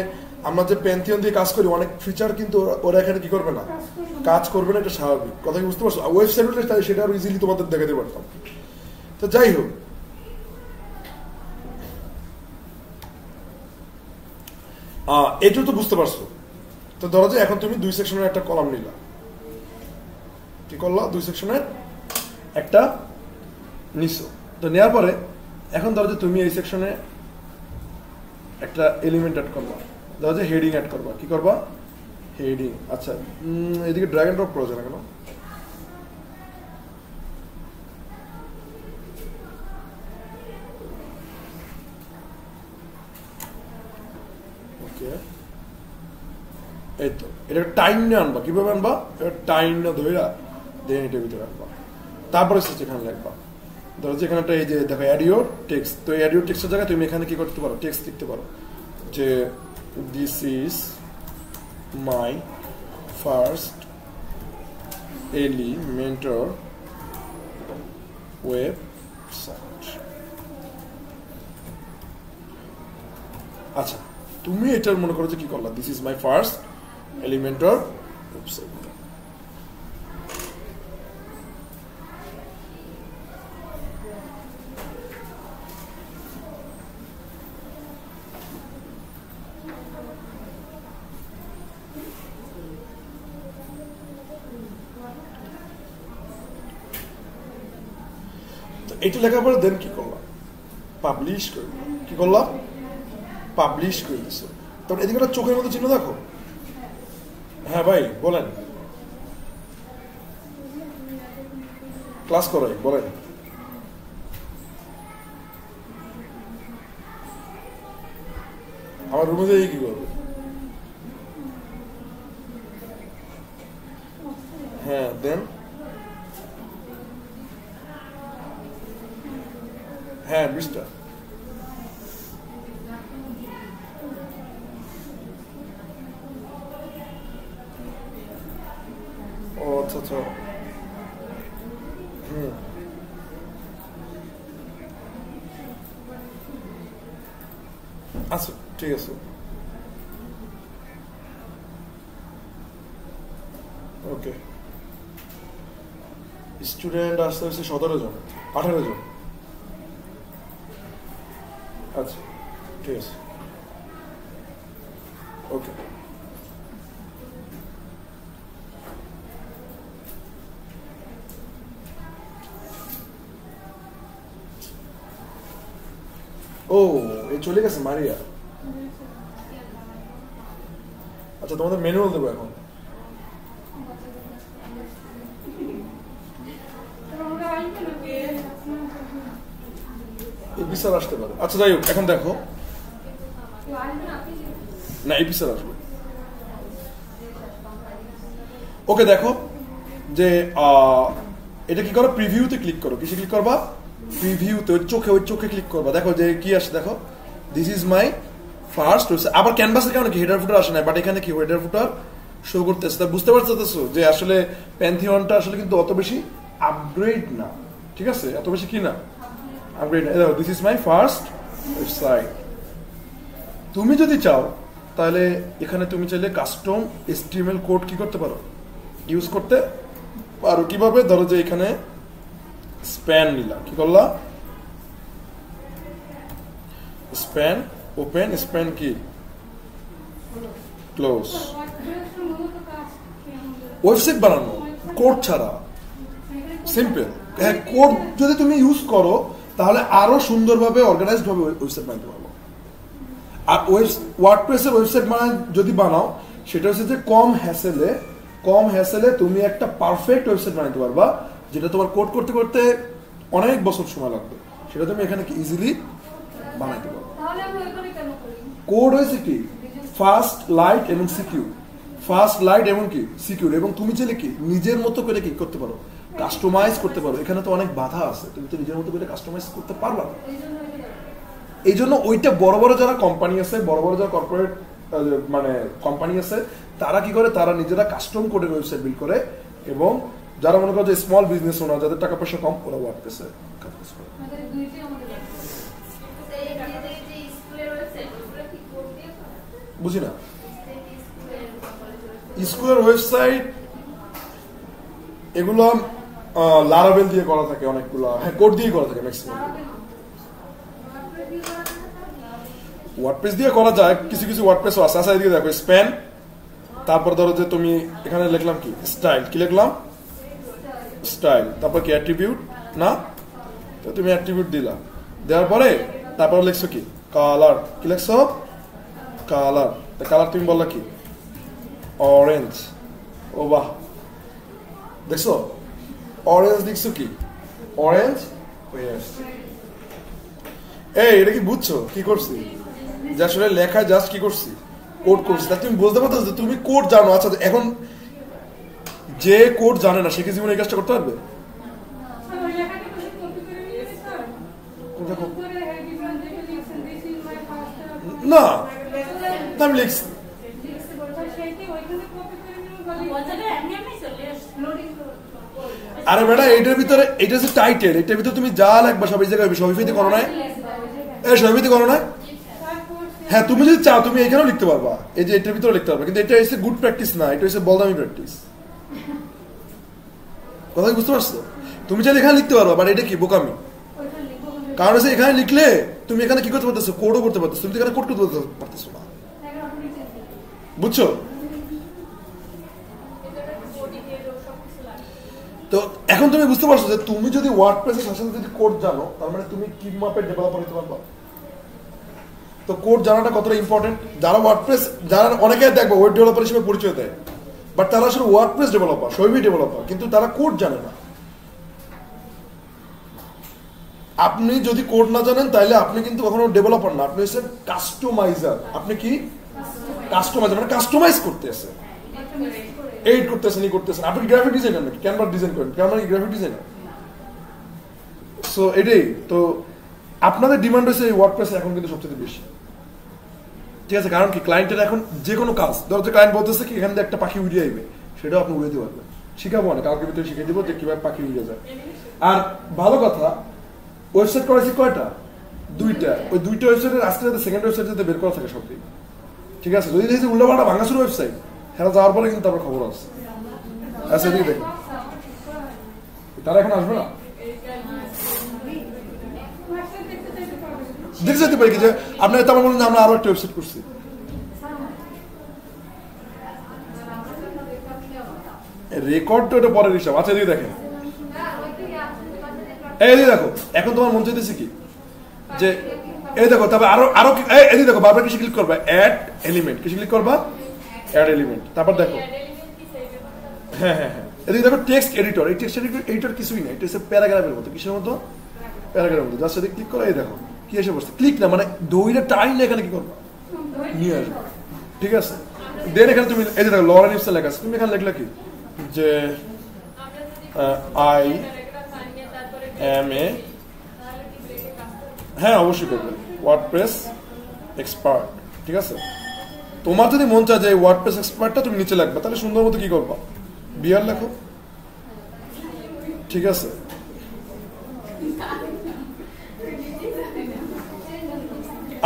আমরা যে প্যান্থিয়ন দিয়ে কাজ করি, অনেক ফিচার কিন্তু ওরা এখানে কি করবে না, কাজ করবে না, এটা স্বাভাবিক কথা, কি বুঝতে পারছো? ওয়েবসাইট হলে সেটা আরো ইজিলি তোমাদের দেখাতে পারতাম। তো যাই হোক, এটাও তো বুঝতে পারছো। তো ধরো যে এখন তুমি দুই সেকশনের একটা কলাম নিলা, কি করলা, দুই সেকশনের একটা নিছো। তো নেওয়ার পরে এখন ধরো যে তুমি এই সেকশনে একটা এলিমেন্ট অ্যাড করবা, ধরো যে হেডিং অ্যাড করবা, কি করবা, হেডিং। আচ্ছা এদিকে ড্র্যাগ এন্ড ড্রপ করা যায় না কেন? ওকে, এই তো এটা টাইম না আনবা, কিভাবে আনবা, টাইম না ধইরা দেন এটার ভিতরে আনবা, তারপরে সেখানে লিখবা। ধরো যে এখানে একটা এই যে দেখো অ্যাড ইউর টেক্সট, তো অ্যাড ইউর টেক্সটের জায়গায় তুমি এখানে কি করতে পারো, টেক্সট লিখতে পারো যে this is my first Elementor website. আচ্ছা তুমি এটার মনে করো যে কি করলা, this is my first Elementor website. এটা লেখার পরে দেন কি করলাম, পাবলিশ করে দিলাম। কি করলাম, পাবলিশ করে দিচ্ছ। তখন এদিকে একটা চোখের মধ্যে চিহ্ন দেখো। হ্যাঁ ভাই বলেন, ক্লাস করাই বলেন। আমার রুমে যাই কি করবে? হ্যাঁ দেন, হ্যাঁ 20টা। ও আচ্ছা আচ্ছা, আচ্ছা ঠিক আছে, ওকে। স্টুডেন্ট আসতে হচ্ছে 17 জন, 18 জন। আচ্ছা ঠিক আছে, ওকে। ও এই চলে গেছে মারিয়া। আচ্ছা তোমাদের ম্যানুয়াল দেবো এখন। এপিসার আসতে পারে। আচ্ছা যাই হোক, এখন দেখো না এপিসার আসবে। ওকে দেখো যে এটা কি করো, প্রিভিউতে ক্লিক করো। কিসে ক্লিক করবা, প্রিভিউতে, ওই চোখে ক্লিক করবা। দেখো যে কি আসে, দেখো this is my first website. আবার ক্যানভাসের কারণে কি হেডার ফুটার আসে না, বাট এখানে কি হেডার ফুটার শো করতেছে। তা বুঝতে পারতেছো যে আসলে প্যান্থিয়নটা আসলে কিন্তু অত বেশি আপগ্রেড না, ঠিক আছে, এত বেশি কি না আপগ্রেড না। দেখো this is my first website. তুমি যদি চাও তাহলে এখানে তুমি চাইলে কাস্টম HTML কোড কি করতে পারো, ইউজ করতে পারো। কিভাবে? ধরো যে এখানে স্প্যান নিলাম, কি করলাম, স্প্যান ওপেন, স্প্যান কি ক্লোজ। ওয়েবসাইট বানানো কোড ছাড়া সিম্পল। হ্যাঁ, কোড যদি তুমি ইউজ করো তাহলে আরো সুন্দরভাবে অর্গানাইজড ভাবে ওয়েবসাইট বানাতে পারবো। আর ওয়ার্ডপ্রেসের ওয়েবসাইট যদি বানাও সেটা হচ্ছে যে কম হ্যাসেলে তুমি একটা পারফেক্ট ওয়েবসাইট বানাতে পারবা, যেটা তোমার কোড করতে করতে অনেক বছর সময় লাগবে, সেটা তুমি এখানে কি ইজিলি বানাইতে পারো। তাহলে আমি ওইখানে কেন করি? কোড হয়েছে কি ফাস্ট, লাইট এবং সিকিউর। ফাস্ট, লাইট এবং কি সিকিউর। এবং তুমি চাইলে কি নিজের মতো করে কি করতে পারো, কাস্টমাইজ করতে পারো। এখানে তো অনেক বাধা আছে, তুমি তো নিজের মতো করে কাস্টমাইজ করতে পারবা না। এই জন্য ওইটা বড় বড় যারা কোম্পানি আছে, বড় বড় যারা কর্পোরেট মানে কোম্পানি আছে, তারা কি করে, তারা নিজেরা কাস্টম কোডের ওয়েবসাইট বিল্ড করে। এবং যারা মনে করো যে স্মল বিজনেস ওনার, যাদের টাকা পয়সা কম, ওরা ওয়ার্ডপ্রেসে কাজ করে। আমাদের দুইটাই আমাদের বুঝি না, স্কুলের ওয়েবসাইট এগুলো লারাভেল দিয়ে করা থাকে অনেকগুলো, হ্যাঁ কোড দিয়ে করা থাকে ম্যাক্সিমাম। ওয়ার্ডপ্রেস দিয়ে করা যায়, কিছু কিছু ওয়ার্ডপ্রেসও আছে। আচ্ছা এদিকে দেখো স্প্যান, তারপর ধরো যে তুমি এখানে লিখলাম কি স্টাইল, কি লিখলাম স্টাইল, তারপর কি অ্যাট্রিবিউট না, তো তুমি অ্যাট্রিবিউট দিলা, দেওয়ার পরে তারপর লিখছো কি কালার, কি লিখছো কালার, কালার তুমি বললা কি অরেঞ্জ। ও বাহ, দেখছো অরেঞ্জ লিখছো কি অরেঞ্জ হয়ে আসছে। এই এটা কি বুঝছো কি করছি, যে আসলে লেখা জাস্ট কি করছি কোড করছি। তা তুমি বুঝতে পারছো যে তুমি কোড জানো। আচ্ছা এখন যে কোড জানে না সে কি জীবনে এই কাজটা করতে পারবে? না, আমি লিখছি আরে বেটা এটার ভিতরে, এটা হচ্ছে টাইটেল, এটার ভিতরে তুমি যা লাগবা সব এই জায়গায় সবিফিতে করো না, সবিফিতে করো না। হ্যাঁ তুমি যদি চাও তুমি এখানেও লিখতে পারবা, এই যে এটার ভিতরে লিখতে পারবা, কিন্তু এটা হচ্ছে গুড প্র্যাকটিস না, এটা হচ্ছে বলদামি প্র্যাকটিস। কথা বুঝতে পারছো? তুমি চাইলে এখানে লিখতে পারবা, বাট এটা কি বোকামি। কারণ হচ্ছে এখানে লিখলে তুমি এখানে কি করতে পারতেছো, কোডও করতে পারতেছো, তুমি এখানে কোড করতে পারতেছো না। বুঝছো? তো এখন তুমি বুঝতে পারছো যে তুমি যদি ওয়ার্ডপ্রেসের সাথে যদি কোড জানো, তার মানে তুমি কি মাপের ডেভেলপার হতে পারবা। তো কোড জানাটা কতটা ইম্পর্টেন্ট। যারা ওয়ার্ডপ্রেস, যারা অনেকে দেখবো ওয়েব ডেভেলপার হিসেবে পরিচয় দেয়, বাট তারা আসলে ওয়ার্ডপ্রেস ডেভেলপার, শৈবী ডেভেলপার, কিন্তু তারা কোড জানে না। আপনি যদি কোড না জানেন তাহলে আপনি কিন্তু কখনো ডেভেলপার না, আপনি হচ্ছেন কাস্টমাইজার। আপনি কি কাস্টমাইজার, মানে কাস্টমাইজ করতেছেন, এইড করতেছেন, ই করতেছেন। আপনি গ্রাফিক ডিজাইনার নাকি ক্যানভা ডিজাইন করেন, ক্যানভা গ্রাফিক ডিজাইনার। সো এটাই তো আপনাদের ডিমান্ড হয়েছে এই ওয়ার্ডপ্রেসে এখন কিন্তু সবচেয়ে বেশি, ঠিক আছে। কারণ কি ক্লায়েন্টের এখন যে কোনো কাজ, ধরো যে ক্লায়েন্ট বলতেছে কি এখান থেকে একটা পাখি উড়িয়ে আসবে, সেটাও আপনি উড়ে দিতে পারবেন। শিখাবো না, কালকে ভিতরে শিখিয়ে দিব যে কিভাবে পাখি উড়ে যায়। আর ভালো কথা, ওয়েবসাইট করেছি কয়টা, দুইটা। ওই দুইটা ওয়েবসাইটের আজকে যাতে সেকেন্ড ওয়েবসাইট যাতে বের করা থাকে সবই, ঠিক আছে। যদি দেখছি উল্লাপাল্টা ভাঙাচুর ওয়েবসাইট, হ্যাঁ যাওয়ার পরে কিন্তু তারপর খবর আছে। আচ্ছা এদিকে দেখুন, তারা এখন আসবে না, দেখে যেতে পারি কি যে আপনার তেমন বলুন যে আমরা আরো একটা ওয়েবসাইট করছি। রেকর্ড তো এটা পরের হিসাব। আচ্ছা এদিকে দেখেন, এই দেখো এখন তোমার মন চাইতেছে কি যে এই দেখো, তবে আরো আরো এই দেখো বারবার কিছু ক্লিক করবা, অ্যাড এলিমেন্ট, কিছু ক্লিক করবা অ্যাড এলিমেন্ট, তারপর দেখো হ্যাঁ হ্যাঁ হ্যাঁ এদিকে দেখো টেক্সট এডিটর। এই টেক্সট এডিটর কিছুই না, এটা হচ্ছে প্যারাগ্রাফের মতো। কিসের মতো? প্যারাগ্রাফের মতো। জাস্ট এদিকে ক্লিক করো, এই দেখো কি এসে বসছে। ক্লিক না মানে দইটা টাইম না, এখানে কি করবা নিয়ে আসবে, ঠিক আছে। দেন এখানে তুমি এই যে দেখো লরেন ইপসন লেখা আছে, তুমি এখানে লিখলা কি যে আই এম এ, হ্যাঁ অবশ্যই করবে ওয়ার্ডপ্রেস এক্সপার্ট, ঠিক আছে? তোমার যদি মন চায় যে ওয়ার্ডপ্রেস এক্সপার্টটা তুমি নিচে লাগবে, তাহলে সুন্দর মতো কি করবা, বিয়ার লেখো, ঠিক আছে?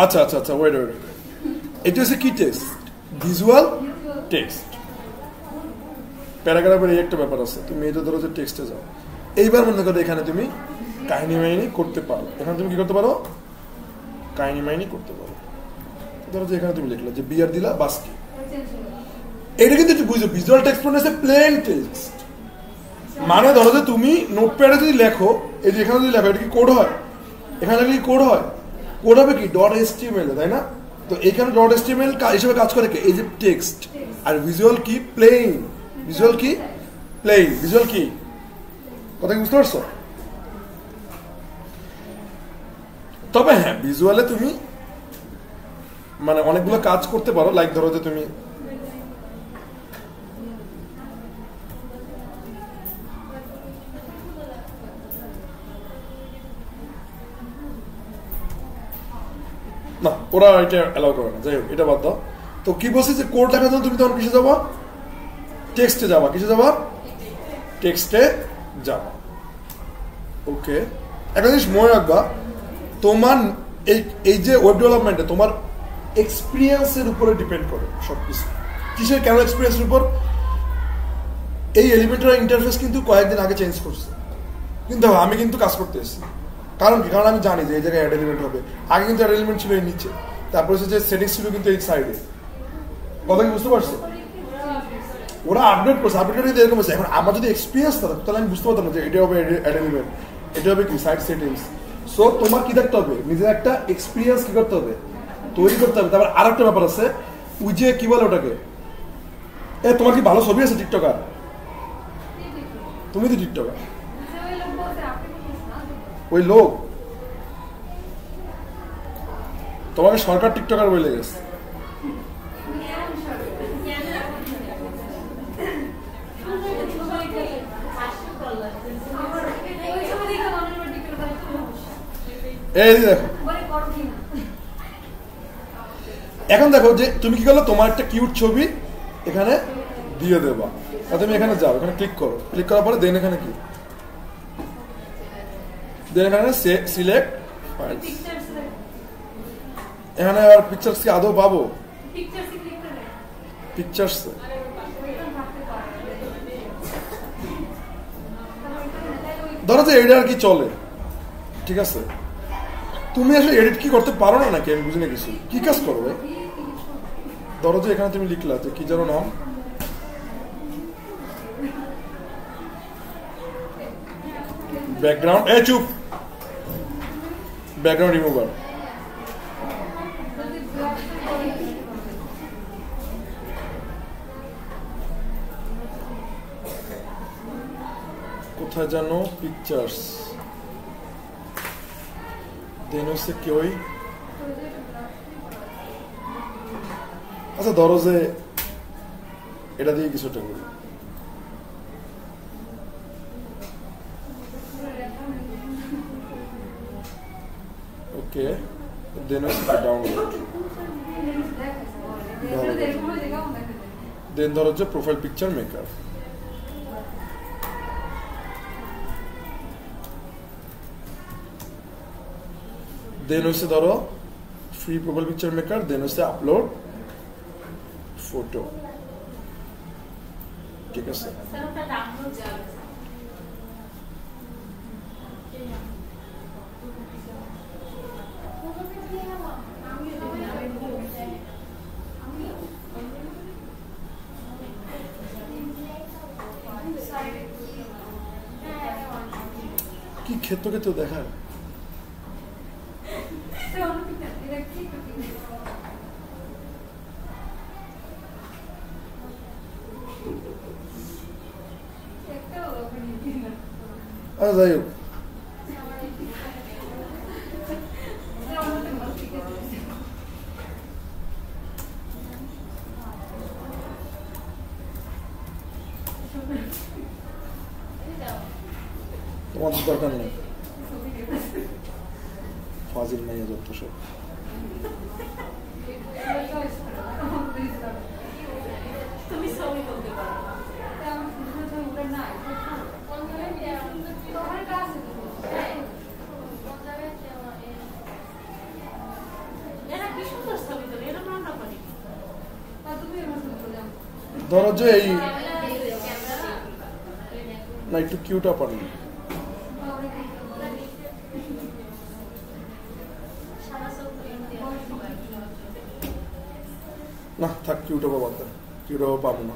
আচ্ছা আচ্ছা আচ্ছা, ওয়েট ওয়েট, এটা হচ্ছে কি টেক্সট? Visual text. প্যারাগ্রাফের এই একটা ব্যাপার আছে, তুমি এটা ধরো যে টেক্সটে যাও, এইবার মনে করো এখানে তুমি কাহিনী মাইনি করতে পারো। এখানে তুমি কি করতে পারো? কাহিনী মাইনি করতে পারো। ধরো যে এখানে তুমি লিখলে যে বিয়ার দিলা বাস্কি, এটা কিন্তু একটু বুঝো, ভিজুয়াল টেক্সট মানে হচ্ছে প্লেন টেক্সট। মানে ধরো যে তুমি নোটপ্যাডে যদি লেখো, এই যে এখানে যদি লেখো, এটা কি কোড হয়? এখানে কি কোড হয়? কোড হবে কি ডট HTML, তাই না? তো এখানে ডট HTML হিসেবে কাজ করে কি এই যে টেক্সট, আর ভিজুয়াল কি প্লেন, ভিজুয়াল কি প্লেন, ভিজুয়াল কি, কথা কি বুঝতে পারছো? তবে হ্যাঁ, ভিজুয়ালে তুমি মানে অনেকগুলো কাজ করতে পারো। লাইক ধরো যে তুমি না, ওরা এটা অ্যালাউ করে না, যাই হোক এটা বাদ দাও। তো কি বলছি যে কোড লেখার জন্য তুমি তখন কিসে যাবা? টেক্সটে যাবা। কিসে যাবা? টেক্সটে যাবা। ওকে, একটা জিনিস মনে রাখবা, তোমার এই যে ওয়েব ডেভেলপমেন্টে তোমার এক্সপিরিয়েন্সের উপরে ডিপেন্ড করে সবকিছু। কিসের, কেন এক্সপিরিয়েন্সের উপর? এই এলিমেন্টারি ইন্টারফেস কিন্তু কয়েকদিন আগে চেঞ্জ করছে, কিন্তু আমি কিন্তু কাজ করতে এসেছি। কারণ কি? কারণ আমি জানি যে এই জায়গায় অ্যাড এলিমেন্ট হবে। আগে কিন্তু অ্যাড এলিমেন্ট ছিল এই নিচে, তারপরে হচ্ছে যে সেটিংস ছিল কিন্তু এই সাইডে। কথা কি বুঝতে পারছো? ওরা আপডেট করছে, আপডেট করে এরকম আছে। এখন আমার যদি এক্সপিরিয়েন্স থাকতো তাহলে আমি বুঝতে পারতাম না যে এটা হবে অ্যাড এলিমেন্ট, এটা হবে কি সাইড সেটিংস। সো তোমার কি দেখতে হবে? নিজের একটা এক্সপিরিয়েন্স কি করতে হবে, তৈরি করতে হবে। তারপর আর একটা ব্যাপার আছে, ওই যে কি বলে ওটাকে, তোমার কি ভালো ছবি আছে টিকটকার? তুমি তো টিকটকার। ওই লোক তোমাকে সরকার টিকটকার বলে গেছে। এই দেখো, এখন দেখো যে তুমি কি করলো, তোমার একটা কিউট ছবি এখানে দিয়ে দেবা। তুমি এখানে যাও, এখানে ক্লিক করো, ক্লিক করার পরে দেন এখানে কি, দেন এখানে সিলেক্ট ফাইলস। এখানে আর পিকচার্স কি আদৌ পাবো? পিকচার্স ধরো যে এডিট আর কি চলে, ঠিক আছে? তুমি আসলে এডিট কি করতে পারো না নাকি? আমি বুঝি না কিছু। কি কাজ করো? ধরো যে এখানে তুমি লিখলা যে কি যেন নাম, ব্যাকগ্রাউন্ড, চুপ, ব্যাকগ্রাউন্ড রিমুভার। কোথায় জানো? পিকচার্স, দেন হচ্ছে কি ওই, আচ্ছা ধরো যে এটা দিয়ে কিছুটা করি। ওকে, দেন হচ্ছে ডাউনলোড, দেন ধরো হচ্ছে প্রোফাইল পিকচার মেকার। দেন হচ্ছে ধরো ফ্রি প্রোফাইল পিকচার মেকার, দেন হচ্ছে আপলোড ফটো, ঠিক আছে? কি ক্ষেত্র দেখায় যাই হোক, তোমার দরকার নেই, ফাজিল মাইয়া যত সব। ধরো যে এই না একটু কিউটা পারি না থাক কিউটা পাবো কিউটা পাবো না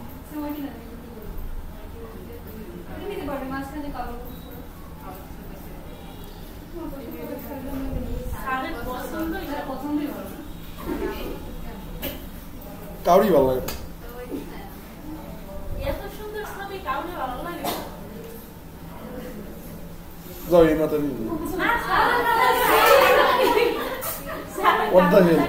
কাউরি ভালো লাগে যাও এই মাথা What the hell?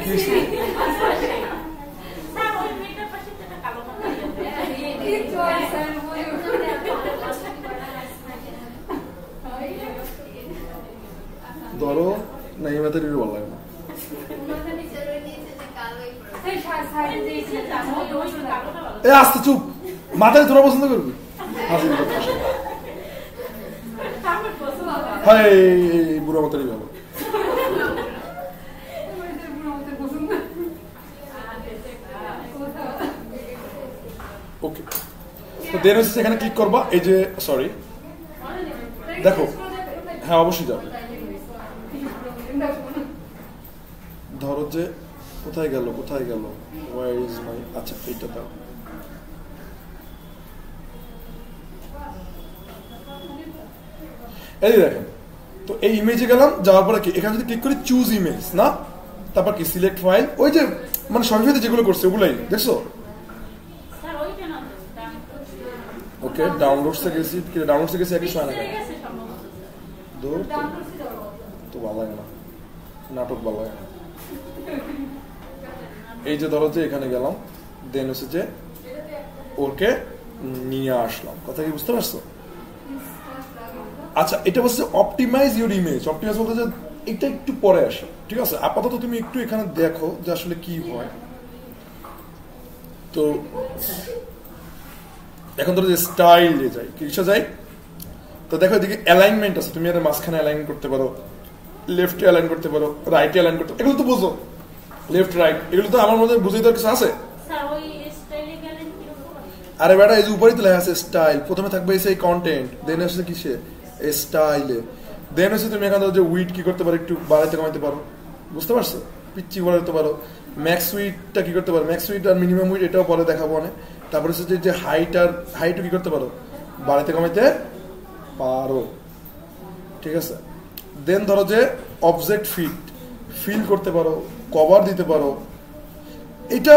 ধরো না এই মাথা ভালো লাগে না এ আস্তে চুপ মাথায় তোরা পছন্দ করবি হাই বুড়ো মাথারই ভালো ওকে তো দেন এখানে ক্লিক করবা এই যে সরি দেখো হ্যাঁ অবশ্যই যাবে ধরো যে কোথায় গেল where is my আচ্ছা এইটা দাও এই দেখেন তো এই ইমেজে গেলাম যাওয়ার পরে কি এখানে যদি ক্লিক করি চুজ ইমেজ না তারপর কি সিলেক্ট ফাইল ওই যে মানে সরাসরি যেগুলো করছে ওগুলাই দেখছো ওকে ডাউনলোডস থেকে গেছি কি ডাউনলোডস থেকে গেছি একই সময় না দূর তো ভালো লাগে না নাটক ভালো লাগে না এই যে ধরো যে এখানে গেলাম দেন হচ্ছে যে ওকে নিয়ে আসলাম কথা কি বুঝতে পারছো আচ্ছা এটা হচ্ছে অপটিমাইজ ইউর ইমেজ অপটিমাইজ বলতে যে এটা একটু পরে আসে ঠিক আছে আপাতত তুমি একটু এখানে দেখো যে আসলে কি হয় তো এখন ধরো যে স্টাইল যাই কিসে যাই তো দেখো এদিকে অ্যালাইনমেন্ট আছে তুমি এর মাঝখানে অ্যালাইন করতে পারো লেফটে অ্যালাইন করতে পারো রাইটে অ্যালাইন করতে এগুলো তো বুঝো লেফট রাইট এগুলো তো আমার মধ্যে বুঝে দেওয়ার কিছু আছে আরে বেটা এই যে উপরেই তো লেখা আছে স্টাইল প্রথমে থাকবে এই কন্টেন্ট দেন আসছে কিসে স্টাইলে দেন হচ্ছে তুমি এখানে যে উইড কি করতে পারো একটু বাড়াইতে কমাইতে পারো বুঝতে পারছো পিচ্ছি বাড়াইতে পারো ম্যাক্স উইডটা কি করতে পারো ম্যাক্স উইড আর মিনিমাম উইড এটাও পরে দেখাবো অনেক তারপরে হচ্ছে যে হাইটও কি করতে পারো বাড়াইতে কমাইতে পারো ঠিক আছে দেন ধরো যে অবজেক্ট ফিল করতে পারো কভার দিতে পারো এটা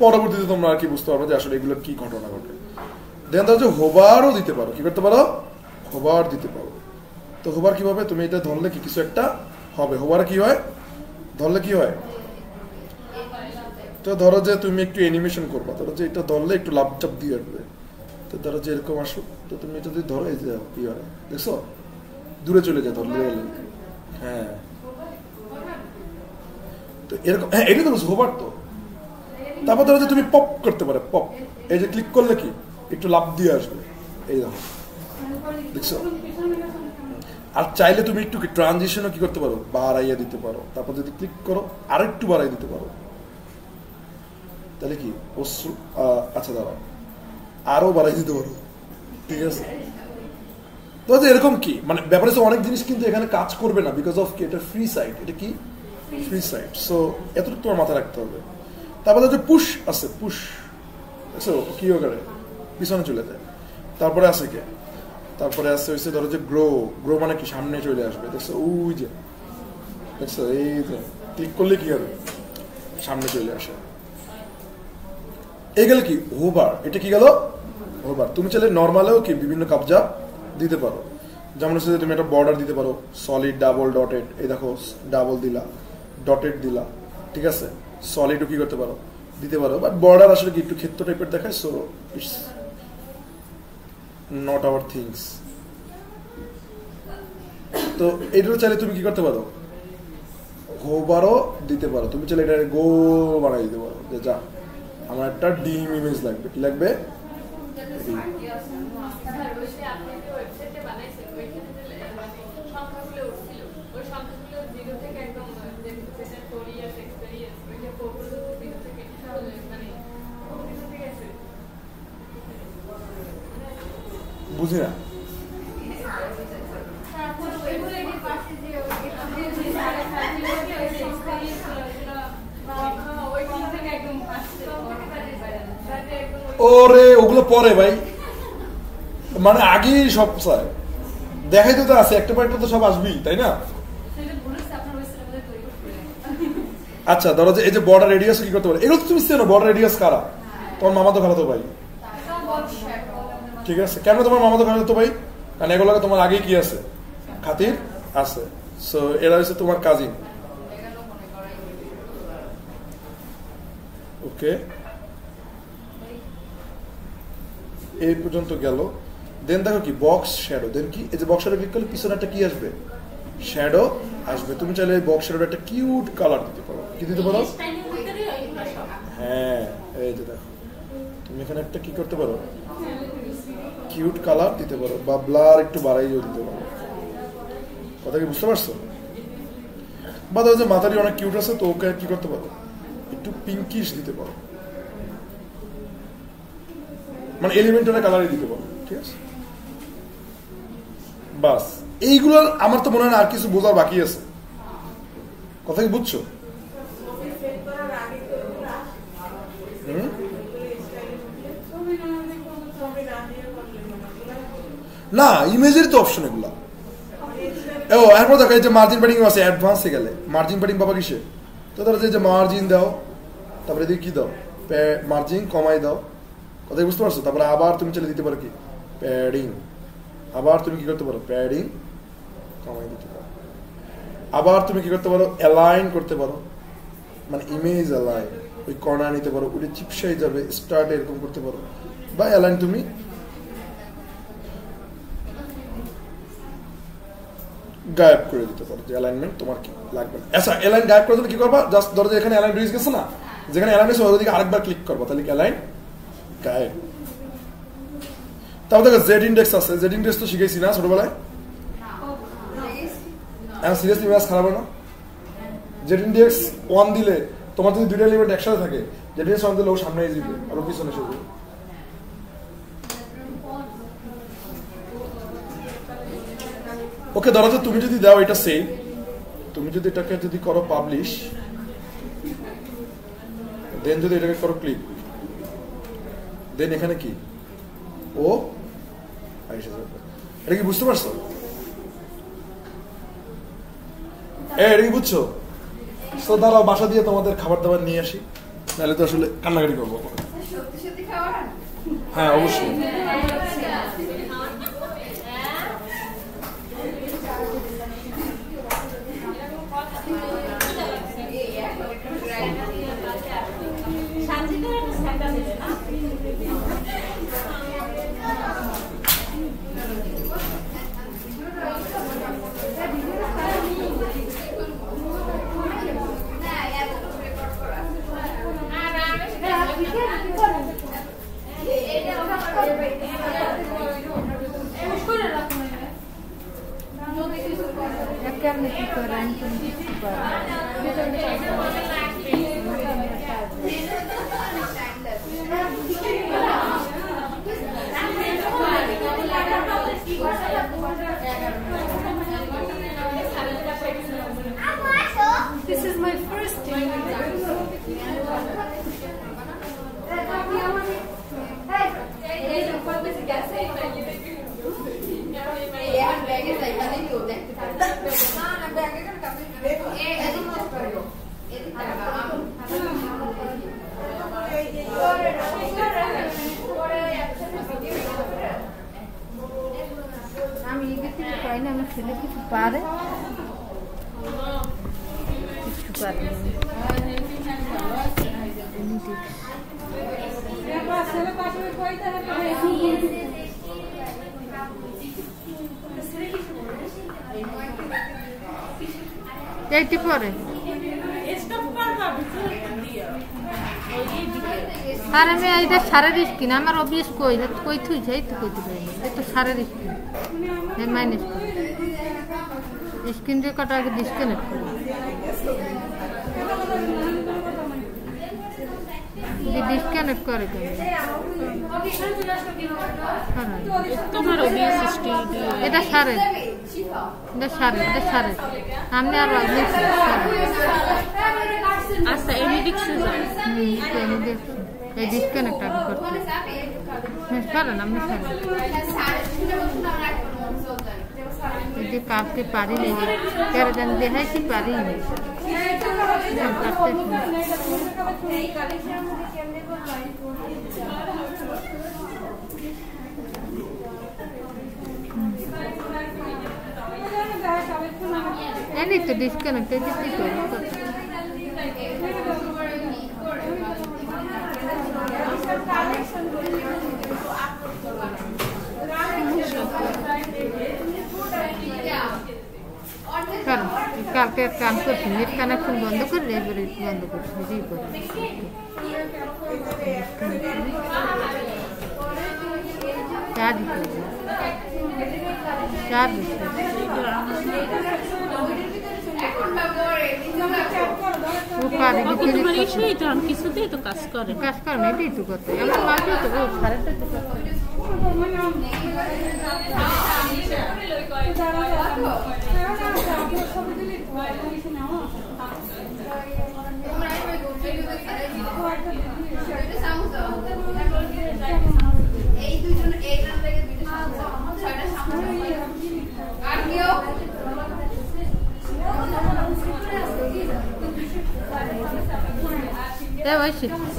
পরবর্তীতে তোমরা আর কি বুঝতে পারবে যে আসলে এগুলো কি ঘটনা ঘটে দেন ধরো যে হোভারও দিতে পারো কি করতে পারো হোভার দিতে পারো তো হোভার কিভাবে তুমি এটা ধরলে কি কিছু একটা হবে হোভার কি হয় ধরলে কি হয় তো ধরো যে তুমি একটু অ্যানিমেশন করবা ধরো যে এটা ধরলে একটু লাপচাপ দিয়ে আসবে তো ধরো যে এরকম আসো তো তুমি এটা যদি ধরো এই যে কি হয় দেখছো দূরে চলে যায় ধরলে গেলে হ্যাঁ তো এরকম হ্যাঁ এটা তো হোভার তো তারপর ধরো যে তুমি পপ করতে পারো পপ এই যে ক্লিক করলে কি একটু লাভ দিয়ে আসবে এই দেখো দেখছো আর চাইলে তুমি একটু ট্রানজিশনও কি করতে পারো বাড়াইয়া দিতে পারো তারপর যদি ক্লিক করো আরেকটু বাড়াই দিতে পারো তাহলে কি আচ্ছা দাঁড়াও আরো বাড়াই দিতে পারো ঠিক আছে তো এরকম কি মানে ব্যাপারে অনেক জিনিস কিন্তু এখানে কাজ করবে না বিকজ অফ কি এটা ফ্রি সাইট এটা কি ফ্রি সাইট সো এতটুকু তোমার মাথায় রাখতে হবে তারপরে যে পুশ আছে পুশ দেখছো কি করে পিছনে চলে যায় তারপরে আছে কে তারপরে আছে হচ্ছে ধরো যে গ্রো মানে কি সামনে চলে আসবে দেখছো ওই যে দেখছো এই যে ক্লিক করলে কি হবে সামনে চলে আসে এই গেল কি হোভার এটা কি গেল হোভার তুমি চাইলে নর্মালেও কি বিভিন্ন কাবজা দিতে পারো যেমন হচ্ছে তুমি একটা বর্ডার দিতে পারো সলিড ডাবল ডটেড এই দেখো ডাবল দিলা ডটেড দিলা ঠিক আছে সলিডও কি করতে পারো দিতে পারো বাট বর্ডার আসলে কি একটু ক্ষেত্র টাইপের দেখায় so it's not our things তো এইটাও চাইলে তুমি কি করতে পারো হোভারও দিতে পারো তুমি চাইলে এটা গোল বানাই দিতে পারো যে যা আমার একটা ডিম ইমেজ লাগবে কি লাগবে বুঝি না। ওরে ওগুলো পরে ভাই, মানে আগেই সব চাই দেখাইতে তো আছে, একটা পর একটা তো সব আসবেই, তাই না? আচ্ছা ধরো যে এই যে বর্ডার রেডিয়াস কি করতে পারে, এগুলো তো তুমি চেনো। বর্ডার রেডিয়াস কারা? তোমার মামা তো খালাতো ভাই, ঠিক আছে। কেন তোমার মামা তো খালাতো ভাই? কারণ এগুলো তোমার আগেই কি আছে, খাতির আছে। সো এরা হচ্ছে তোমার কাজিন। ওকে, এই পর্যন্ত গেল। দেন দেখো কি বক্স শ্যাডো, দেন কি এই যে বক্স শ্যাডো ক্লিক করলে পিছনে একটা কি আসবে, শ্যাডো আসবে। তুমি চাইলে এই বক্স শ্যাডোর একটা কিউট কালার দিতে পারো। কি দিতে পারো? হ্যাঁ, এই যে দেখো তুমি এখানে একটা কি করতে পারো, কিউট কালার দিতে পারো, বা ব্লার একটু বাড়াইও দিতে পারো। কথা কি বুঝতে পারছো? বা ধরো যে মাথাটি অনেক কিউট আছে, তো ওকে কি করতে পারো, একটু পিঙ্কিশ দিতে পারো, মানে এলিমেন্টারের কালারই দিতে পারো, ঠিক আছে। বাস এইগুলোর আমার তো মনে হয় না আর কিছু বোঝার বাকি আছে। কথা কি বুঝছো? না, ইমেজের তো অপশন এগুলা। ও এরপর দেখো এই যে মার্জিন প্যাডিং আছে, অ্যাডভান্সে গেলে মার্জিন প্যাডিং পাবা কিসে? তো ধরো যে মার্জিন দাও, তারপরে এদিকে কি দাও, মার্জিন কমাই দাও। কথা বুঝতে পারছো? তারপরে আবার তুমি চলে দিতে পারো কি প্যাডিং, আবার তুমি কি করতে পারো প্যাডিং কমাই দিতে পারো। আবার তুমি কি করতে পারো অ্যালাইন করতে পারো, মানে ইমেজ অ্যালাইন, ওই কর্নার নিতে পারো, ওটা চিপসাই যাবে, স্টার্ট এরকম করতে পারো। বা অ্যালাইন তুমি গায়েব করে দিতে পারো, যে অ্যালাইনমেন্ট তোমার কি লাগবে না। আচ্ছা, অ্যালাইন গায়েব করে দিলে কি করবা, জাস্ট ধরো যে এখানে অ্যালাইন রয়ে গেছে না, যেখানে অ্যালাইন আছে ওদিকে আরেকবার ক্লিক করবা, তাহলে কি অ্যালাইন গায়েব। তারপর দেখো জেড ইন্ডেক্স আছে, জেড ইন্ডেক্স তো শিখেছি না ছোটবেলায়? সিরিয়াসলি ম্যাথ খারাপ না? জেড ইন্ডেক্স 1 দিলে তোমার যদি দুইটা এলিমেন্ট একসাথে থাকে, জেড ইন্ডেক্স 1 দিলে ও সামনে এসে যাবে আর ও পিছনে এসে যাবে। ওকে, ধরো যে তুমি যদি দাও এটা সেভ, তুমি যদি এটাকে যদি করো পাবলিশ, দেন যদি এটাকে করো ক্লিক, দেন এখানে কি ও এটা কি বুঝতে পারছো? এটা কি বুঝছো? তো দাঁড়াও বাসা দিয়ে তোমাদের খাবার দাবার নিয়ে আসি, নাহলে তো আসলে কান্নাকাটি করবো। হ্যাঁ অবশ্যই। This is my first time. আমি কিছু পাই না, আমার ছেলে কিছু পারে, কিছু পারে এইটি পরে। আর আমি এইটা সারের স্কিন, আমার অবভিয়াস কই কই থুইছে, এই তো কইতে পারি না, এই তো সারের স্কিন, এই মাইনাস করে স্কিন দিয়ে কটা আগে ডিসকানেক্ট করি। যে ডিসকানেক্ট করে কেন তোমার ওবিএস স্টুডিও এটা সারে সামনে আর আচ্ছা এমিডিক্সে যায় এই ডিসকানেক্ট আগে করতে সারেন আপনি সারেন এই যে কাটতে পারি না তেরো জন দেখাইছি পারি না এনে তো ডিসকানেক্ট হয়েছে কি করে কালকে কাম করছি নেট কানেকশন বন্ধ করে এবারে বন্ধ করছি রি করে চার্জ কিছুতেই তো কাজ করে না এটাই তো করতে আমার মাকে তো সাড়ে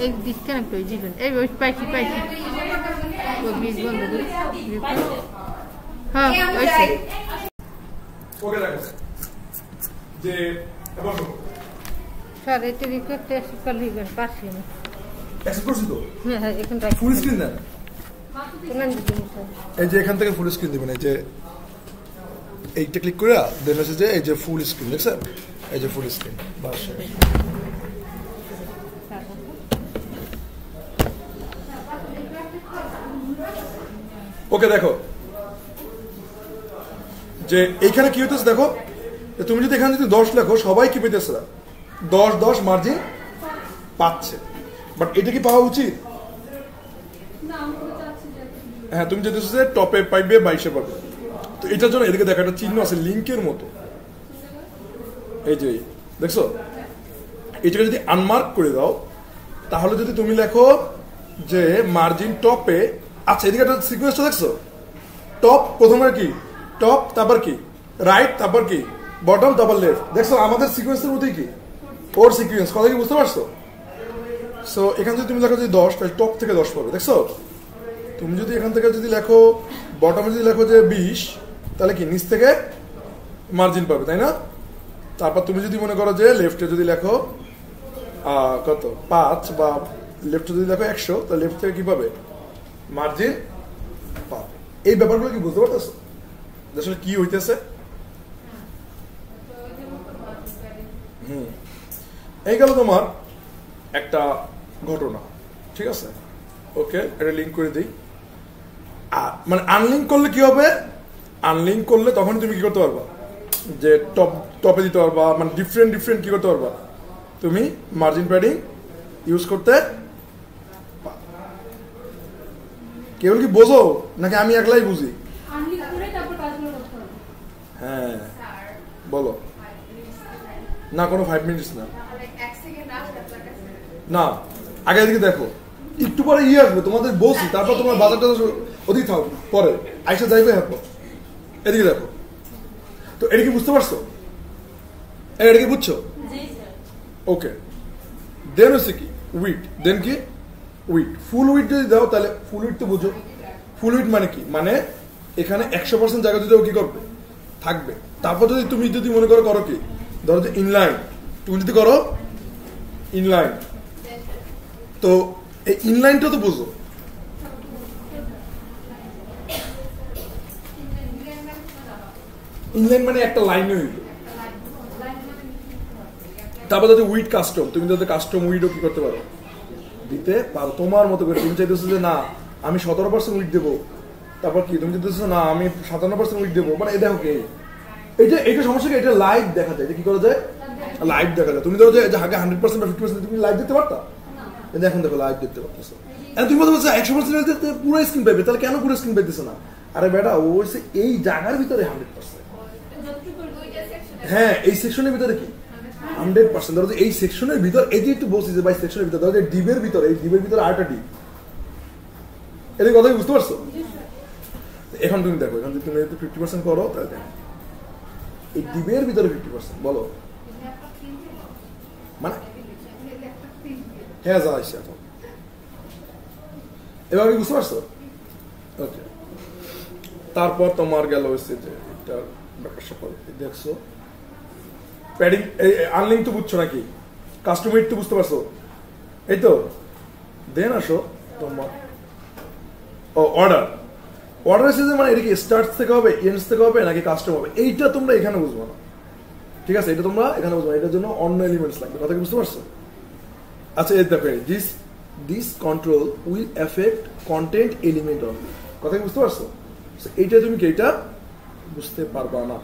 এই ডিসকানেক্ট হয়ে যাবেন এই পাইছি ও বীজ বন্ধ করে হ্যাঁ ওকে দেখো যে স্যার এটা রিকোয়েস্ট করলেন পারছি না অ্যাকসেপ্ট করছি তো হ্যাঁ এখন ফুল স্ক্রিন দেন স্যার এই যে এখান থেকে ফুল স্ক্রিন দিবেন এই যে এইটা ক্লিক করে দেন আছে যে এই যে ফুল স্ক্রিন দেখছেন এই যে ফুল স্ক্রিন বাস ওকে দেখো যে এইখানে কি হইতেছে দেখো তুমি যদি এখানে যদি 10 লেখো সবাই কি পেতেছে 10 মার্জিন পাচ্ছে বাট এটা কি পাওয়া উচিত হ্যাঁ তুমি যেতে টপে পাইবে 22 পাবে তো এটার জন্য এদিকে দেখা একটা চিহ্ন আছে লিঙ্কের মতো এই যে দেখছো এটাকে যদি আনমার্ক করে দাও তাহলে যদি তুমি লেখো যে মার্জিন টপে আচ্ছা এদিকে একটা সিকোয়েন্সটা দেখছো টপ প্রথমে কি টপ তারপর কি রাইট তারপর কি বটম তারপর লেফট দেখছো আমাদের সিকোয়েন্সের মধ্যেই কি ওর সিকোয়েন্স কথা কি বুঝতে পারছো সো এখান থেকে তুমি লেখো যদি 10 তাহলে টপ থেকে 10 পাবে দেখছো তুমি যদি এখান থেকে যদি লেখো বটমে যদি লেখো যে 20 তাহলে কি নিচ থেকে মার্জিন পাবে তাই না তারপর তুমি যদি মনে করো যে লেফটে যদি লেখো কত 5 বা লেফটে যদি লেখো 100 তাহলে লেফট থেকে কি পাবে মার্জিন পাবে এই ব্যাপারগুলো কি বুঝতে পারতেছো আসলে কি হইতেছে এই গেল তোমার একটা ঘটনা ঠিক আছে ওকে এটা লিঙ্ক করে দিই মানে আনলিঙ্ক করলে কি হবে আনলিঙ্ক করলে তখন তুমি কি করতে পারবা যে টপে দিতে পারবা মানে ডিফারেন্ট কি করতে পারবা তুমি মার্জিন প্যাডিং ইউজ করতে কেবল কি বোঝো নাকি আমি একলাই বুঝি হ্যাঁ বলো না কোনো 5 মিনিটস না না আগে এদিকে দেখো একটু পরে আসবে তোমাদের বসি তারপর তোমার বাজারটা ওদিকে থাকো পরে আইসা যাইবে হাঁটবো এদিকে দেখো তো এটা কি বুঝতে পারছো এটা কি বুঝছো ওকে দেন হচ্ছে কি উইট দেন কি উইট ফুল উইট যদি দাও তাহলে ফুল উইট তো বুঝো ফুল উইট মানে কি মানে এখানে 100% জায়গা যদি ও কি করবে থাকবে তারপর যদি তুমি যদি মনে করো কি ধরো যে ইনলাইন তুমি যদি করো ইনলাইন তো এই ইনলাইনটা তো বুঝো ইনলাইন মানে একটা লাইনে হইল তারপর যদি উইট কাস্টম তুমি যদি কাস্টম উইটও কি করতে পারো দিতে পারো তোমার মতো করে তুমি চাইতেছো যে না আমি 17% উইট দেবো তারপর কি তুমি চাইতেছো না আমি 57% উইট দেবো মানে দেখো কি এইটা সমস্যা কি এটা লাইভ দেখা যায় কি করা যায় লাইভ দেখা যায় তুমি ধরো যে আগে 100% বা 50% তুমি লাইভ দেখতে পারতা কিন্তু এখন দেখো লাইভ দেখতে পাচ্ছ। এখন তুমি বলতে পারছো 100% পুরো স্ক্রিন পাইবে, তাহলে কেন পুরো স্ক্রিন পাইতেছো না? আরে বেটা ও হচ্ছে এই জায়গার ভিতরে 100%। হ্যাঁ এই সেকশনের ভিতরে কি 100%। ধরো এই সেকশনের ভিতর এই যে একটু বলছি যে ভাই সেকশনের ভিতরে ধরো ডিবের ভিতরে, এই ডিবের ভিতরে আরেকটা ডিপ, এর কথা বুঝতে পারছো? এখন তুমি দেখো, এখন তুমি 50% করো তাহলে দেখো এই ডিবের ভিতরে 50% বলো মানে হ্যাঁ যা আসছে এখন। এবার কি বুঝতে পারছো? ওকে, তারপর তোমার গেল হচ্ছে যে এটা দেখছো প্যাডিং আনলিঙ্ক তো বুঝছো নাকি? কাস্টমাইজ তো বুঝতে পারছো? এই তো দেন আসো তোমার অর্ডার এসেছে মানে এটা কি স্টার্ট থেকে হবে, এন্ডস থেকে হবে নাকি কাস্টম হবে, এইটা তোমরা এখানে বুঝবো না, ঠিক আছে? এটা তোমরা এখানে বুঝবো, এটার জন্য অন্য এলিমেন্টস লাগবে। কথা কি বুঝতে পারছো? আচ্ছা এই দেখো this control will effect content element only. কথা কি বুঝতে পারছো? এইটা তুমি কি এটা বুঝতে পারবা না।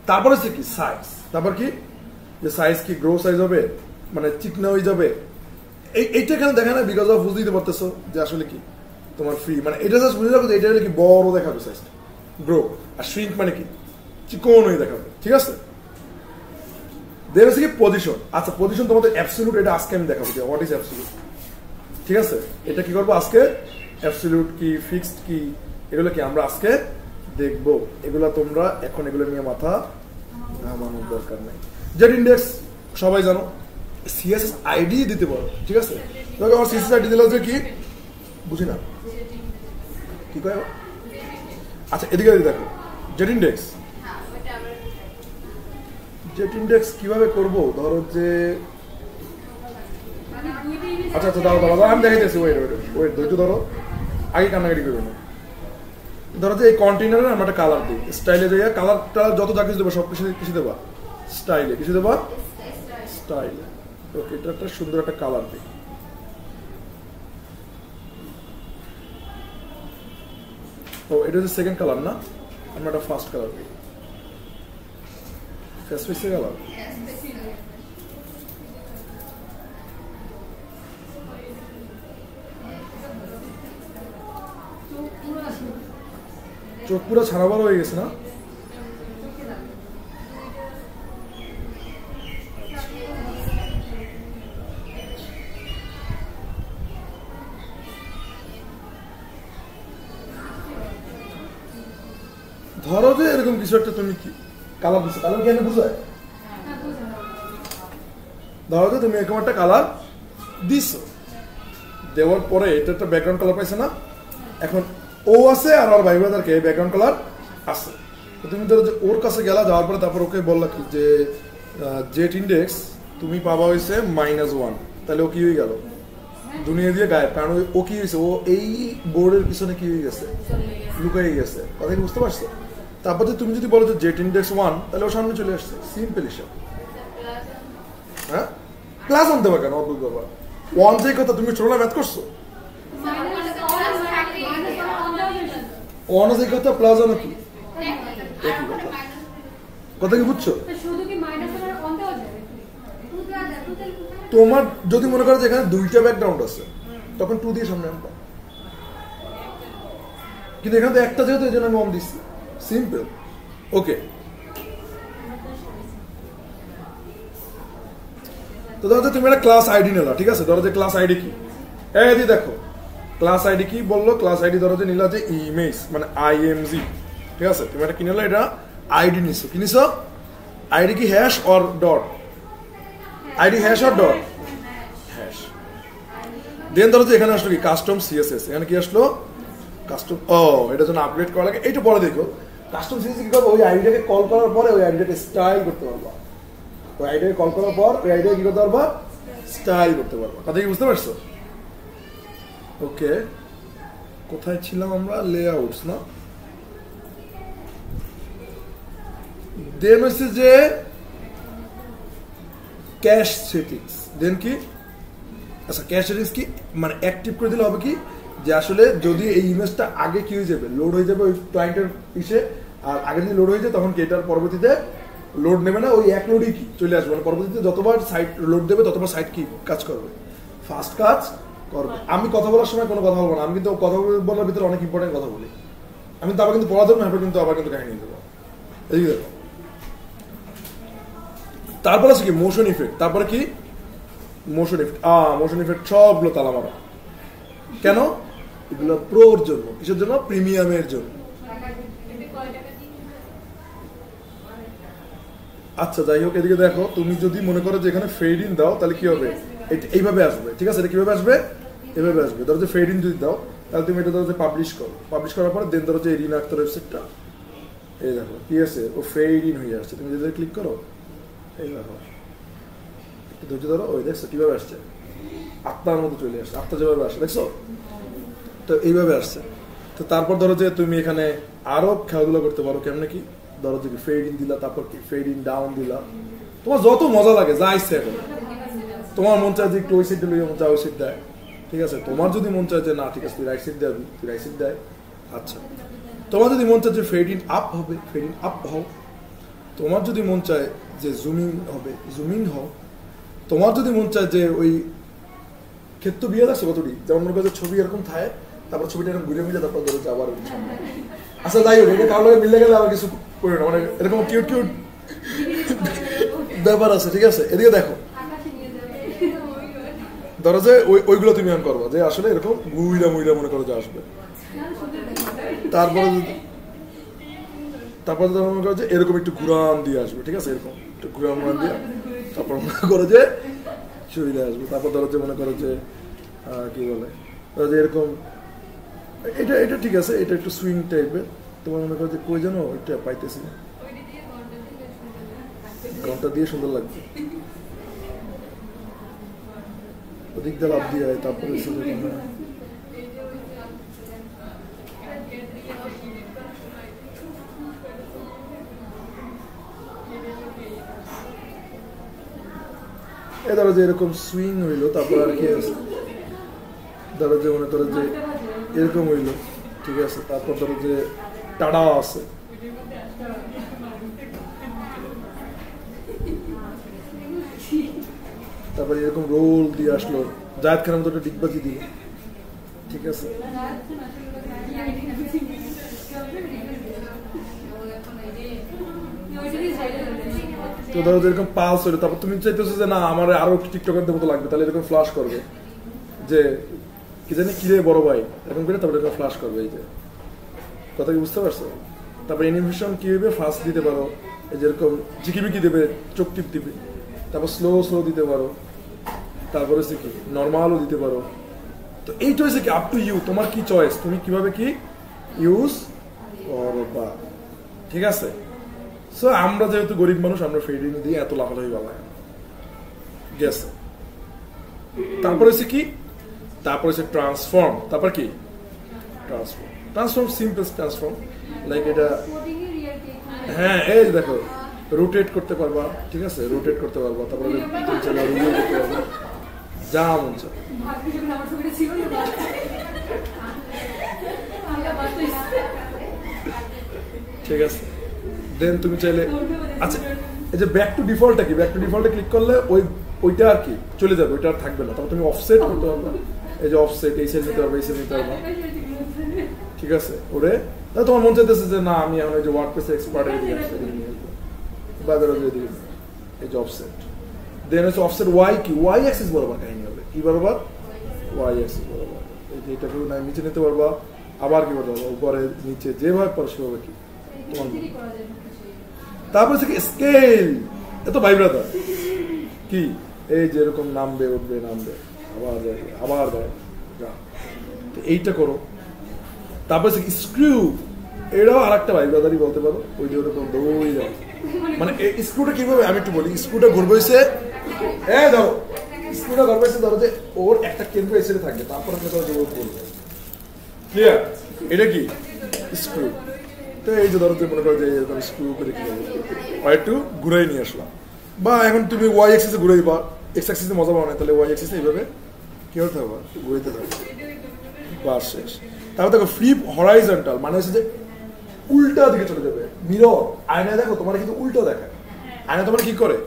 তারপরে হচ্ছে কি সাইজ, তারপর কি যে সাইজ কি গ্রো সাইজ হবে মানে চিকনা হয়ে যাবে, এইটা এখানে দেখা না বিকজ অফ বুঝতে পারতেছো যে আসলে কি তোমার ফ্রি মানে এটা জাস্ট বুঝে যাবে যে এটা হলে কি বড় দেখাবে সাইজটা গ্রো, আর শ্রিঙ্ক মানে কি চিকন হয়ে দেখাবে, ঠিক আছে? দেন হচ্ছে কি পজিশন। আচ্ছা পজিশন তোমাদের অ্যাবসলিউট, এটা আজকে আমি দেখাবো যে হোয়াট ইজ অ্যাবসলিউট, ঠিক আছে? এটা কি করবো আজকে, অ্যাবসলিউট কি ফিক্সড কি এগুলো কি আমরা আজকে দেখবো। এগুলা তোমরা এখন এগুলো নিয়ে মাথা ঘামানোর দরকার নেই। জেড ইন্ডেক্স সবাই জানো, সিএসএস আইডি দিতে পারো, ঠিক আছে? আমার সিএসএস আইডি দিলে যে কি বুঝি না কি কয়। আচ্ছা এদিকে দেখো জেড ইন্ডেক্স কিভাবে করবো, ধরো যে আচ্ছা আচ্ছা দাঁড়ো আমি দেখাইতেছি, ওয়েট ধৈর্য ধরো, আগে কান্নাকাটি করবো না। ধরো যে এই কন্টেইনারে আমরা একটা কালার দিই, স্টাইলে যাই, কালারটা যত যা কিছু দেবো সব কিছু দেবা স্টাইলে, কিছু দেবা স্টাইলে। ওকে, এটা একটা সুন্দর একটা কালার দিই। ও এটা হচ্ছে সেকেন্ড কালার না, আমরা একটা ফার্স্ট কালার দিই, ফেস কালার। চোখ পুরো ছাড়াবার হয়ে গেছে না? ধরো যে এরকম কিছু একটা তুমি কি কালার দিচ্ছ, কালার কেন বুঝায়? ধরো যে তুমি এরকম একটা কালার দিচ্ছ, দেওয়ার পরে এটা একটা ব্যাকগ্রাউন্ড কালার পাইছে না, এখন ও আছে আর ওর ভাই ব্রাদারকে ব্যাকগ্রাউন্ড কালার আছে। তুমি ধরো যে ওর কাছে গেলা, যাওয়ার পরে তারপর ওকে বললা কি যে জেট ইন্ডেক্স তুমি পাবা হয়েছে -1, তাহলে ও কি হয়ে গেল দুনিয়া দিয়ে গায়েব, কারণ ও কি হয়েছে, ও এই বোর্ডের পিছনে কি হয়ে গেছে লুকাই গেছে। কথা কি বুঝতে পারছো? তারপর তুমি যদি বলো যে জেট ইন্ডেক্স 1, তাহলে ও সামনে চলে আসছে, সিম্পল হিসাব। হ্যাঁ প্লাস আনতে পারে কেন অদ্ভুত ব্যাপার। 1 যে কথা তুমি ছোটবেলা ম্যাথ করছো, অন যে কথা প্লাস আনো কি কথা কি বুঝছো? তোমার যদি মনে করো যে এখানে দুইটা ব্যাকগ্রাউন্ড আছে, তখন 2 দিয়ে সামনে আনবা, কিন্তু এখানে তো একটা যেহেতু এই জন্য আমি অন দিচ্ছি, সিম্পল। ওকে, তো ধরো যে তুমি একটা ক্লাস আইডি নিলা, ঠিক আছে? ধরো যে ক্লাস আইডি কি, এই দেখো ক্লাস আইডি কি বললো, ক্লাস আইডি ধরো যে নিলা যে ইমেজ মানে IMG, ঠিক আছে? তুমি একটা কিনলা, এটা আইডি নিছো, কি নিছো? আইডি কি hash or dot? ID hash or dot? Hash. Then ধরো যে এখানে আসলো কি কাস্টম CSS, এখানে কি আসলো কাস্টম, এটার জন্য আপগ্রেড করা লাগে, এইটা পরে দেখো। কাস্টম CSS কি করবো, ওই আইডিটাকে কল করার পরে ওই আইডিটাকে স্টাইল করতে পারবা, ওই আইডিটাকে কল করার পর ওই আইডিটা কি করতে পারবা, স্টাইল করতে পারবা। কথা কি বুঝতে পারছো? ওকে, কোথায় ছিলাম আমরা? লেআউটস না? দেন হচ্ছে যে ক্যাশ সেটিংস। দেন কি, আচ্ছা ক্যাশ সেটিংস কি মানে অ্যাক্টিভ করে দিলে হবে কি যে আসলে যদি এই ইমেজটা আগে কি হয়ে যাবে, লোড হয়ে যাবে ওই ক্লায়েন্টের পিছে, আর আগে যদি লোড হয়ে যায় তখন কি এটার পরবর্তীতে লোড নেবে না, ওই এক লোডই কি চলে আসবে, মানে পরবর্তীতে যতবার সাইট লোড দেবে ততবার সাইট কি কাজ করবে, ফাস্ট কাজ করবে। আমি কথা বলার সময় কোনো কথা বলবো না, আমি কিন্তু কথা বলার ভিতরে অনেক ইম্পর্টেন্ট কথা বলি। আমি তো আবার কিন্তু পড়া দেবো, কিন্তু আবার কিন্তু কাহিনী দেবো। এই দেখো, তারপরে আছে কি মোশন ইফেক্ট। তারপরে কি মোশন ইফেক্ট, মোশন ইফেক্ট সবগুলো তালা মারা। কেন? এগুলো প্রোর জন্য। কিসের জন্য? প্রিমিয়ামের জন্য। আচ্ছা যাই হোক, এদিকে দেখো, তুমি যদি মনে করো যে এখানে ফেড ইন দাও তাহলে কি হবে? এইভাবে আসবে, ঠিক আছে? এটা কিভাবে আসবে? এভাবে আসবে। ধরো যে ফেড ইন যদি দাও তাহলে তুমি এটা ধরো যে পাবলিশ করো, পাবলিশ করার পরে দেন ধরো যে রিনা আক্তার ওয়েবসাইটটা, এই দেখো কি আছে, ও ফেড ইন হয়ে আসছে। তুমি যদি ক্লিক করো, এই দেখো একটু ধৈর্য ধরো, ওই দেখছো কিভাবে আসছে, আত্মার মতো চলে আসছে, আত্মা যেভাবে আসে দেখছো তো এইভাবে আসছে। তো তারপর ধরো যে তুমি এখানে আরো খেলাধুলা করতে পারো। কেমন কি? ধরো যে ফেড ইন দিলা, তারপর কি ফেড ইন ডাউন দিলা, তোমার যত মজা লাগে যা ইচ্ছে এখন। তোমার মন চায় যে একটু ওই সাইড দিলে মন চায় ওই সাইড দেয়, ঠিক আছে? তোমার যদি মন চায় যে না ঠিক আছে তুই রাইট সাইড দেবি, তুই রাইট সাইড দেয়। আচ্ছা, তোমার যদি মন চায় যে ফেড ইন আপ হবে, ফেড ইন আপ হও। তোমার যদি মন চায় যে জুমিং হবে, জুমিং হও। তোমার যদি মন চায় যে ওই ক্ষেত্র বিয়ে আছে কতটি, যেমন মনে করছে ছবি এরকম থাকে, তারপর ছবিটা এরকম ঘুরে মিলে তারপর ধরো আবার সামনে। আচ্ছা যাই হোক, এটা কারোর লগে মিলে গেলে আবার কিছু করে না, মানে এরকম কিউট কিউট ব্যাপার আছে, ঠিক আছে? এদিকে দেখো, ধরো যে ওইগুলো তুমি অন করবো যে আসলে এরকম গুইরা মুইরা মনে করো যে আসবে। তারপরে মনে করো যে এরকম একটু ঘুরান দিয়ে আসবে, ঠিক আছে? এরকম একটু ঘুরান দিয়ে তারপর মনে করো যে সুবিধা আসবে। তারপর ধরো যে মনে করো যে কি বলে, ধরো যে এরকম এটা ঠিক আছে, এটা একটু সুইং টাইপের। তোমার মনে করো যে কই যেন এটা পাইতেছি না, ঘন্টা দিয়ে সুন্দর লাগবে, ওদিক দিয়ে লাভ দিয়ে তারপরে ধরো যে এরকম সুইং হইলো, তারপর আর কি আছে, ধরো যে মনে করো যে এরকম হইলো, ঠিক আছে? তারপর ধরো যে টাডা আছে, তারপর এরকম রোল দিয়ে আসলো, জায়েদ খানের মতো একটা ডিগবাজি দিল, ঠিক আছে? তো ধরো এরকম পালস হলো, তারপর তুমি চাইতেছো যে না আমার আরো টিকটকের মতো লাগবে, তাহলে এরকম ফ্লাশ করবে যে কি জানি কিরে বড় ভাই, এরকম করে তারপর এরকম ফ্লাশ করবে। এই যে কথা কি বুঝতে পারছো? তারপর অ্যানিমেশন কি হবে, ফাস্ট দিতে পারো, এই যেরকম ঝিকিমিকি দেবে, চোখ টিপ দিবে, তারপর স্লো স্লো দিতে পারো, তারপরে হচ্ছে কি নর্মালও দিতে পারো। তো এইটা হচ্ছে কি আপ টু ইউ, তোমার কি চয়েস, তুমি কিভাবে কি ইউজ করবা, ঠিক আছে? সো আমরা যেহেতু গরিব মানুষ, আমরা ফেড ইন দিয়ে এত লাফালাফি বাবা গেছে। তারপরে হচ্ছে কি, তারপরে হচ্ছে ট্রান্সফর্ম। তারপর কি ট্রান্সফর্ম, সিম্পল ট্রান্সফর্ম, লাইক এটা, হ্যাঁ এই দেখো রোটেট করতে পারবা, ঠিক আছে? রোটেট করতে পারবা, তারপরে রিভিউ করতে পারবা, যা মন চায়। ঠিক আছে, দেন তুমি চাইলে আচ্ছা এই যে ব্যাক টু ডিফল্টটা কি, ব্যাক টু ডিফল্টে ক্লিক করলে ওইটা আর কি চলে যাবে, ওইটা আর থাকবে না। তারপর তুমি অফসেট করতে পারবে, এই যে অফসেট এই সাইড নিতে পারবে, এই সাইড নিতে পারবে, ঠিক আছে? ওরে তাহলে তোমার মন চাইতেছে যে না আমি এখন এই যে ওয়ার্ডপ্রেসে এক্সপার্ট হয়ে গেছি, এই যে অফসেট, দেন হচ্ছে অফসেট ওয়াই কি, ওয়াই অ্যাক্সিস বরাবর কাহিনী হবে, কি বরাবর? ওয়াই অ্যাক্সিস বরাবর। এই যে এটা কেউ না নিচে নিতে পারবা, আবার কি করতে পারবা উপরে নিচে, যেভাবে পারো সেভাবে কি তোমার। তারপরে হচ্ছে কি স্কেল, এত ভাই ব্রাদার কি এই যে এরকম নামবে উঠবে নামবে আবার দেয় আবার দেয়, তো এইটা করো। তারপর হচ্ছে স্ক্রু, এটাও আর একটা ভাই ব্রাদারই বলতে পারো, ওই যে ওরকম দৌড়ই যাও। মানে স্ক্রুটা কিভাবে আমি একটু বলি, স্ক্রুটা ঘুরবে হয়েছে, ধরো স্ক্রুটা ঘুরবে হয়েছে, ধরো যে ওর একটা কেন্দ্র এসে থাকবে, তারপর একটা ধরো জোর করবে, ক্লিয়ার? এটা কি স্ক্রু। তো এই যে ধরো যে মনে করো যে এরকম স্ক্রু করে কি হবে, আর একটু ঘুরাই নিয়ে আসলাম। বা এখন তুমি ওয়াই অ্যাক্সিসে ঘুরে দিবা, এক্স অ্যাক্সিসে মজা পাও না, তাহলে ওয়াই অ্যাক্সিসে এইভাবে কি হতে হবে, ঘুরতে থাকবে, বাস শেষ। তারপর দেখো ফ্লিপ হরাইজন্টাল, মানে হচ্ছে যে উল্টা দিকে চলে যাবে। মিরর, আয়নায় দেখো তোমার কিন্তু উল্টো দেখায়, আয়না তোমার কি করে,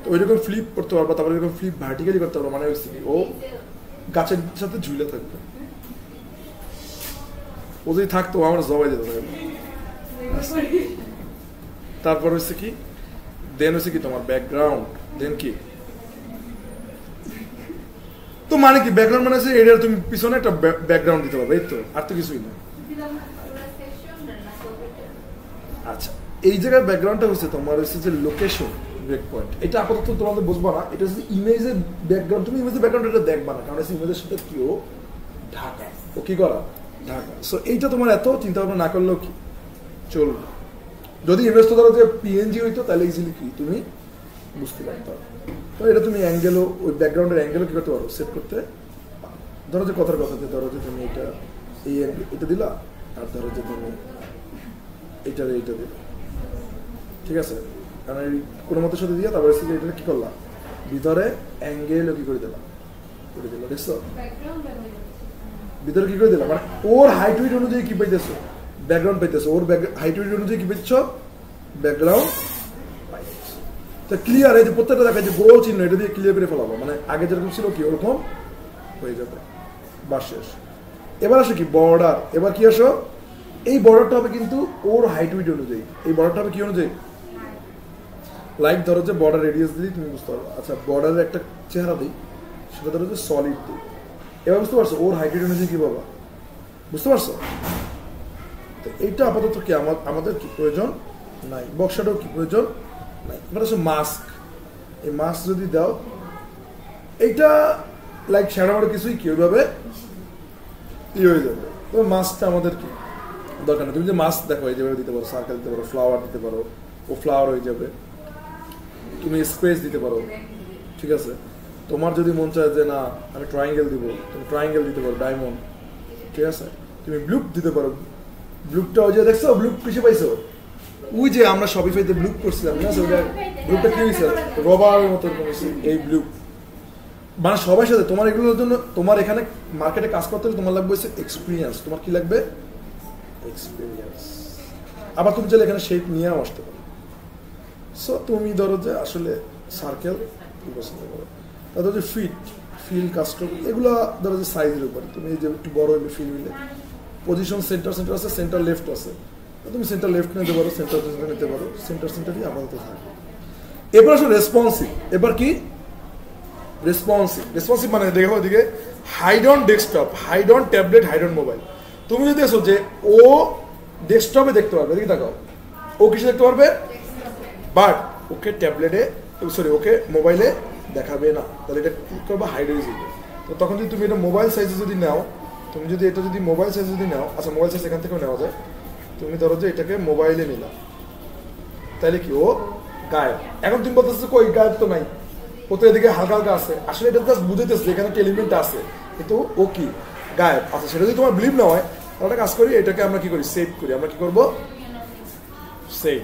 তো ওইরকম ফ্লিপ করতে পারবা। তারপরে এরকম ফ্লিপ ভার্টিক্যালি করতে পারবা, মানে হচ্ছে ও গাছের সাথে ঝুলে থাকবে। ও যদি থাকতো আমার জবাই দিত। তারপর হচ্ছে কি, দেন হচ্ছে কি তোমার ব্যাকগ্রাউন্ড, দেন কি তো মানে কি ব্যাকগ্রাউন্ড মানে এটা তুমি পিছনে একটা ব্যাকগ্রাউন্ড দিতে পারবে, এই তো, আর তো কিছুই না। আচ্ছা, এই জায়গায় ব্যাকগ্রাউন্ডটা হচ্ছে তোমার হচ্ছে যে লোকেশন ব্রেক পয়েন্ট। এটা আপাতত তোমাদের বুঝবো না, এটা হচ্ছে ইমেজের ব্যাকগ্রাউন্ড। তুমি ইমেজের ব্যাকগ্রাউন্ড এটা দেখবা না, কারণ ইমেজের সাথে কি ও ঢাকা, ও কি করা ঢাকা। সো এইটা তোমার এত চিন্তা ভাবনা না করলেও কি চলবে। যদি ইমেজ তো ধরো যে পিএনজি হইতো তাহলে ইজিলি কি তুমি বুঝতে পারতো। তো এটা তুমি অ্যাঙ্গেলও, ওই ব্যাকগ্রাউন্ডের অ্যাঙ্গেলও কি করতে পারো, সেট করতে পারো। ধরো যে কথার কথাতে ধরো যে তুমি এটা এই এটা দিলা, আর ধরো যে তুমি এইটা দিলা, ঠিক আছে, কারণ এই কোনো মতের সাথে দিয়ে তারপরে এটা কি করলাম, ভিতরে অ্যাঙ্গেলও কি করে দিলাম, দেখছো ভিতরে কি করে দিলাম, মানে ওর হাইট উইট অনুযায়ী কি পাইতেছো, ব্যাকগ্রাউন্ড পাইতেছো, ওর হাইট উইট অনুযায়ী কি পাইছ, ব্যাকগ্রাউন্ড পাইতেছো। তো ক্লিয়ার, এই যে প্রত্যেকটা দেখা যে গোল চিহ্ন, এটা দিয়ে ক্লিয়ার করে ফেলাবো, মানে আগে যেরকম ছিল কি ওরকম হয়ে যাবে। বা শেষ। এবার আসো কি বর্ডার। এবার কি আসো, এই বর্ডারটা হবে কিন্তু ওর হাইট উইট অনুযায়ী। এই বর্ডারটা হবে কি অনুযায়ী, লাইক ধরো যে বর্ডার রেডিয়াস দিই তুমি বুঝতে পারো। আচ্ছা, বর্ডারের একটা চেহারা দিই, সেটা ধরো যে সলিড দিই। এবার বুঝতে পারছো ওর হাইট অনুযায়ী কি বাবা, বুঝতে পারছো? তো এইটা আপাতত কি আমাদের কি প্রয়োজন নাই, বক্সাটাও কি প্রয়োজন নাই। এবার হচ্ছে মাস্ক। এই মাস্ক যদি দাও, এইটা লাইক শ্যাডো কিছুই কি ওইভাবে হয়ে যাবে। তো মাস্কটা আমাদের কি দরকার নেই। তুমি যে মাস্ক দেখো এই যেভাবে দিতে পারো, সার্কেল দিতে পারো, ফ্লাওয়ার দিতে পারো, ও ফ্লাওয়ার হয়ে যাবে। তুমি স্পেস দিতে পারো, ঠিক আছে। তোমার যদি মন চায় যে না আমি ট্রায়াঙ্গেল দিব, তুমি ট্রায়াঙ্গেল দিতে পারো, ডায়মন্ড, ঠিক আছে। তুমি ব্লুপ দিতে পারো, ব্লুপটা ওই যে দেখছো ব্লুপ কিসে পাইছো, ওই যে আমরা শপিফাইতে ব্লুপ করছিলাম না, ওইটা ব্লুপটা কি হয়েছে, রবারের মতো এই ব্লুপ। মানে সবার সাথে তোমার এগুলোর জন্য, তোমার এখানে মার্কেটে কাজ করতে হলে তোমার লাগবে হচ্ছে এক্সপিরিয়েন্স। তোমার কি লাগবে, এক্সপিরিয়েন্স। আবার তুমি চাইলে এখানে শেপ নিয়েও আসতে পারো। সো তুমি ধরো যে আসলে সার্কেল পছন্দ করো, তারপর যে ফিল কাস্টম, এগুলো ধরো যে সাইজের উপরে। তুমি যে একটু বড় হইলে ফিল হইলে, পজিশন সেন্টার আছে, সেন্টার লেফট আছে, তুমি সেন্টার লেফট নিতে পারো, সেন্টার নিতে পারো, সেন্টারই আপাতত থাকে। এবার আসলে রেসপন্সিভ। এবার কি রেসপন্সিভ মানে দেখো ওদিকে hide on desktop, hide on tablet, hide on mobile. তুমি যদি আসো যে ও ডেস্কটপে দেখতে পারবে, দেখি তাকাও, ও কিছু দেখতে পারবে, বাট ওকে ট্যাবলেটে সরি ওকে মোবাইলে দেখাবে না। তাহলে এটা কি করবে, হাইড হয়ে যাবে। তো তখন যদি তুমি এটা মোবাইল সাইজে যদি নাও, তুমি যদি এটা যদি মোবাইল সাইজ যদি নাও, আচ্ছা মোবাইল সাইজ এখান থেকেও নেওয়া যায়। তুমি ধরো যে এটাকে মোবাইলে নিলাম, তাহলে কি ও গায়েব। এখন তুমি বলতেছো কই গায়েব তো নাই, ও তো এদিকে হালকা হালকা আছে। আসলে এটা জাস্ট বুঝাইতেছে এখানে একটা এলিমেন্ট আছে, কিন্তু ও কি গায়েব। আচ্ছা সেটা যদি তোমার বিলিভ না হয়, তাহলে কাজ করি, এটাকে আমরা কি করি, সেভ করি। আমরা কি করবো, সেভ।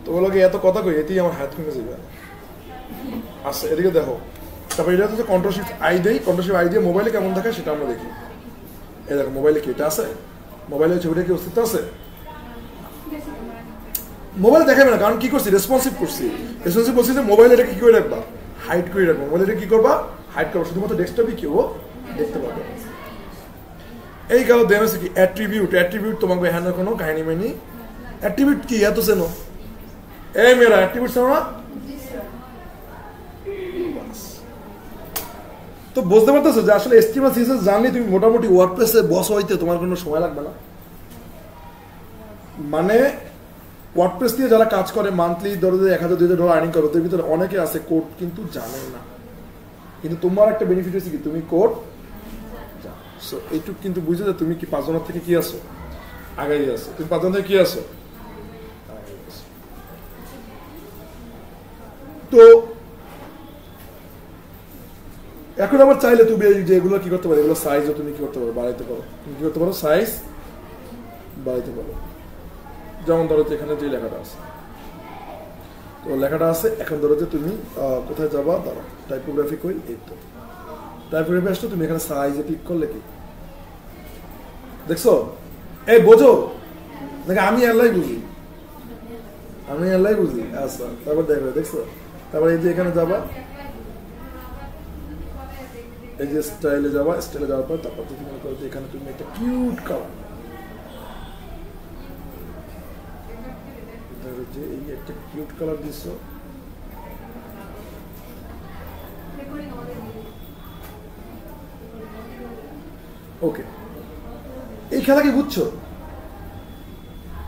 তো বলো কি এত কথা কই, এতেই আমার হাত কমে যাবে। আচ্ছা এদিকে দেখো, তারপর এটা হচ্ছে কন্ট্রোল শিফট আই দেই, কন্ট্রোল শিফট আই দিয়ে মোবাইলে কেমন থাকে সেটা আমরা দেখি। এই দেখো মোবাইলে কি এটা আছে, মোবাইলে ছবিটা কি অস্তিত্ব আছে, মোবাইল দেখাবে না, কারণ কি করছি, রেসপন্সিভ করছি। রেসপন্সিভ করছি যে মোবাইল এটাকে কি করে রাখবা, হাইড করে রাখবো। মোবাইল এটা কি করবা, হাইড করবো, শুধুমাত্র ডেস্কটপই কি ও দেখতে পাবে। এই কারণ দেন হচ্ছে কি অ্যাট্রিবিউট তোমাকে হ্যাঁ কোনো কাহিনী মাইনি। অ্যাট্রিবিউট কি এত চেনো, এই মেয়েরা অ্যাট্রিবিউট চেনো না, তো বুঝতে পারতেছো যে আসলে এসটিএমএল সিএসএস জানলে তুমি মোটামুটি ওয়ার্ডপ্রেসে বস হইতে তোমার কোনো সময় লাগবে না। মানে ওয়ার্ডপ্রেস দিয়ে যারা কাজ করে মান্থলি ধরো যে 1000-2000 ডলার আর্নিং করে, ওদের ভিতরে অনেকে আছে কোড কিন্তু জানে না। কিন্তু তোমার একটা বেনিফিট হচ্ছে কি, তুমি কোড জানো। সো এইটুক কিন্তু বুঝে যে তুমি কি 5 জনের থেকে কি আসো, আগাই আসো। তুমি 5 জন থেকে কি আসো, তো এখন আবার চাইলে তুমি যে এগুলো কি করতে পারো, এগুলো সাইজও তুমি কি করতে পারো, বাড়াইতে পারো। তুমি কি করতে পারো, সাইজ বাড়াইতে পারো। যেমন ধরো যে এখানে যে লেখাটা আছে, তো লেখাটা আছে, এখন ধরো যে তুমি কোথায় যাবা, দাঁড়া টাইপোগ্রাফি কই, এই তো টাইপোগ্রাফি আসতো, তুমি এখানে সাইজে ক্লিক করলে কি দেখছো, এই বোঝো দেখো, আমি আল্লাহ বুঝি, আচ্ছা তারপর দেখবে, দেখছো, তারপর এই যে এখানে যাবা, এই যে স্টাইলে যাওয়া, স্টাইলে যাওয়ার পর তারপর যদি মনে করো যে এখানে তুমি একটা কিউট কালার, ধরো যে এই একটা কিউট কালার দিচ্ছ, ওকে। এই খেলা কি বুঝছো?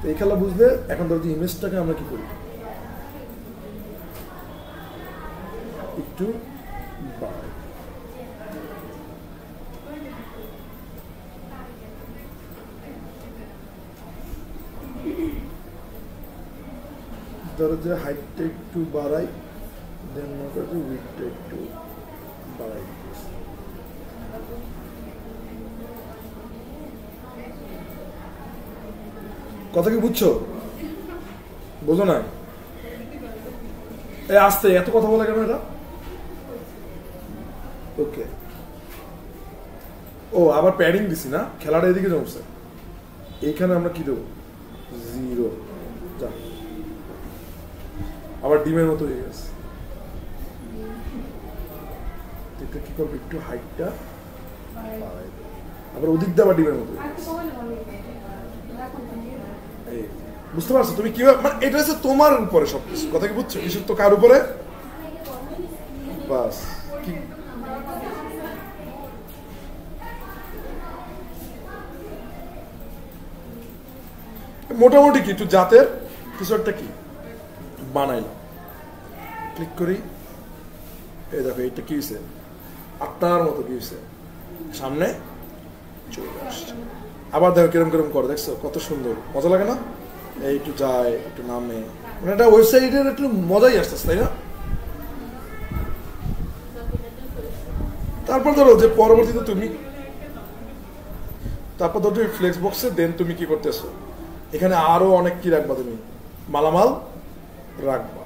এই খেলা বুঝলে এখন ধরো যে ইমেজটাকে আমরা কি করি, একটু বাড়াই। ধরো যে হাইটটা একটু বাড়াই, দেন মনে করো যে উইডটা একটু বাড়াই। কথা কি বুঝছো? বোঝো না? এই আস্তে এত কথা বলে কেন এটা? ওকে। ও আবার প্যাডিং দিছি না, খেলাটা এদিকে জমছে। এইখানে আমরা কি দেবো? 0। যা, আবার ডিমের মতো হয়ে গেছে। এটা কি করবো, একটু হাইটটা বাড়াই দেবো, আবার ওদিক দিয়ে আবার ডিমের মতো হয়ে গেছে। বুঝতে পারছো তুমি কিভাবে, মানে এটা হচ্ছে তোমার উপরে সবকিছু। কথা কি বুঝছো? কিছু তো কার উপরে, বাস। কি মোটামুটি কি একটু জাতের কিছু একটা কি বানাইলাম। ক্লিক করি, এই দেখো এইটা কি হয়েছে, আত্মার মতো কি হয়েছে, সামনে চলে আসছে। আবার দেখো কিরম কিরম করে, দেখছো কত সুন্দর, মজা লাগে না? এই একটু যায়, একটু নামে, মানে একটা ওয়েবসাইটের একটু মজাই আসতেছে, তাই না? তারপর ধরো যে পরবর্তীতে তুমি, তারপর ধরো তুমি ফ্লেক্স বক্সে দেন তুমি কি করতেছো, এখানে আরো অনেক কি রাখবা, তুমি মালামাল রাখবা।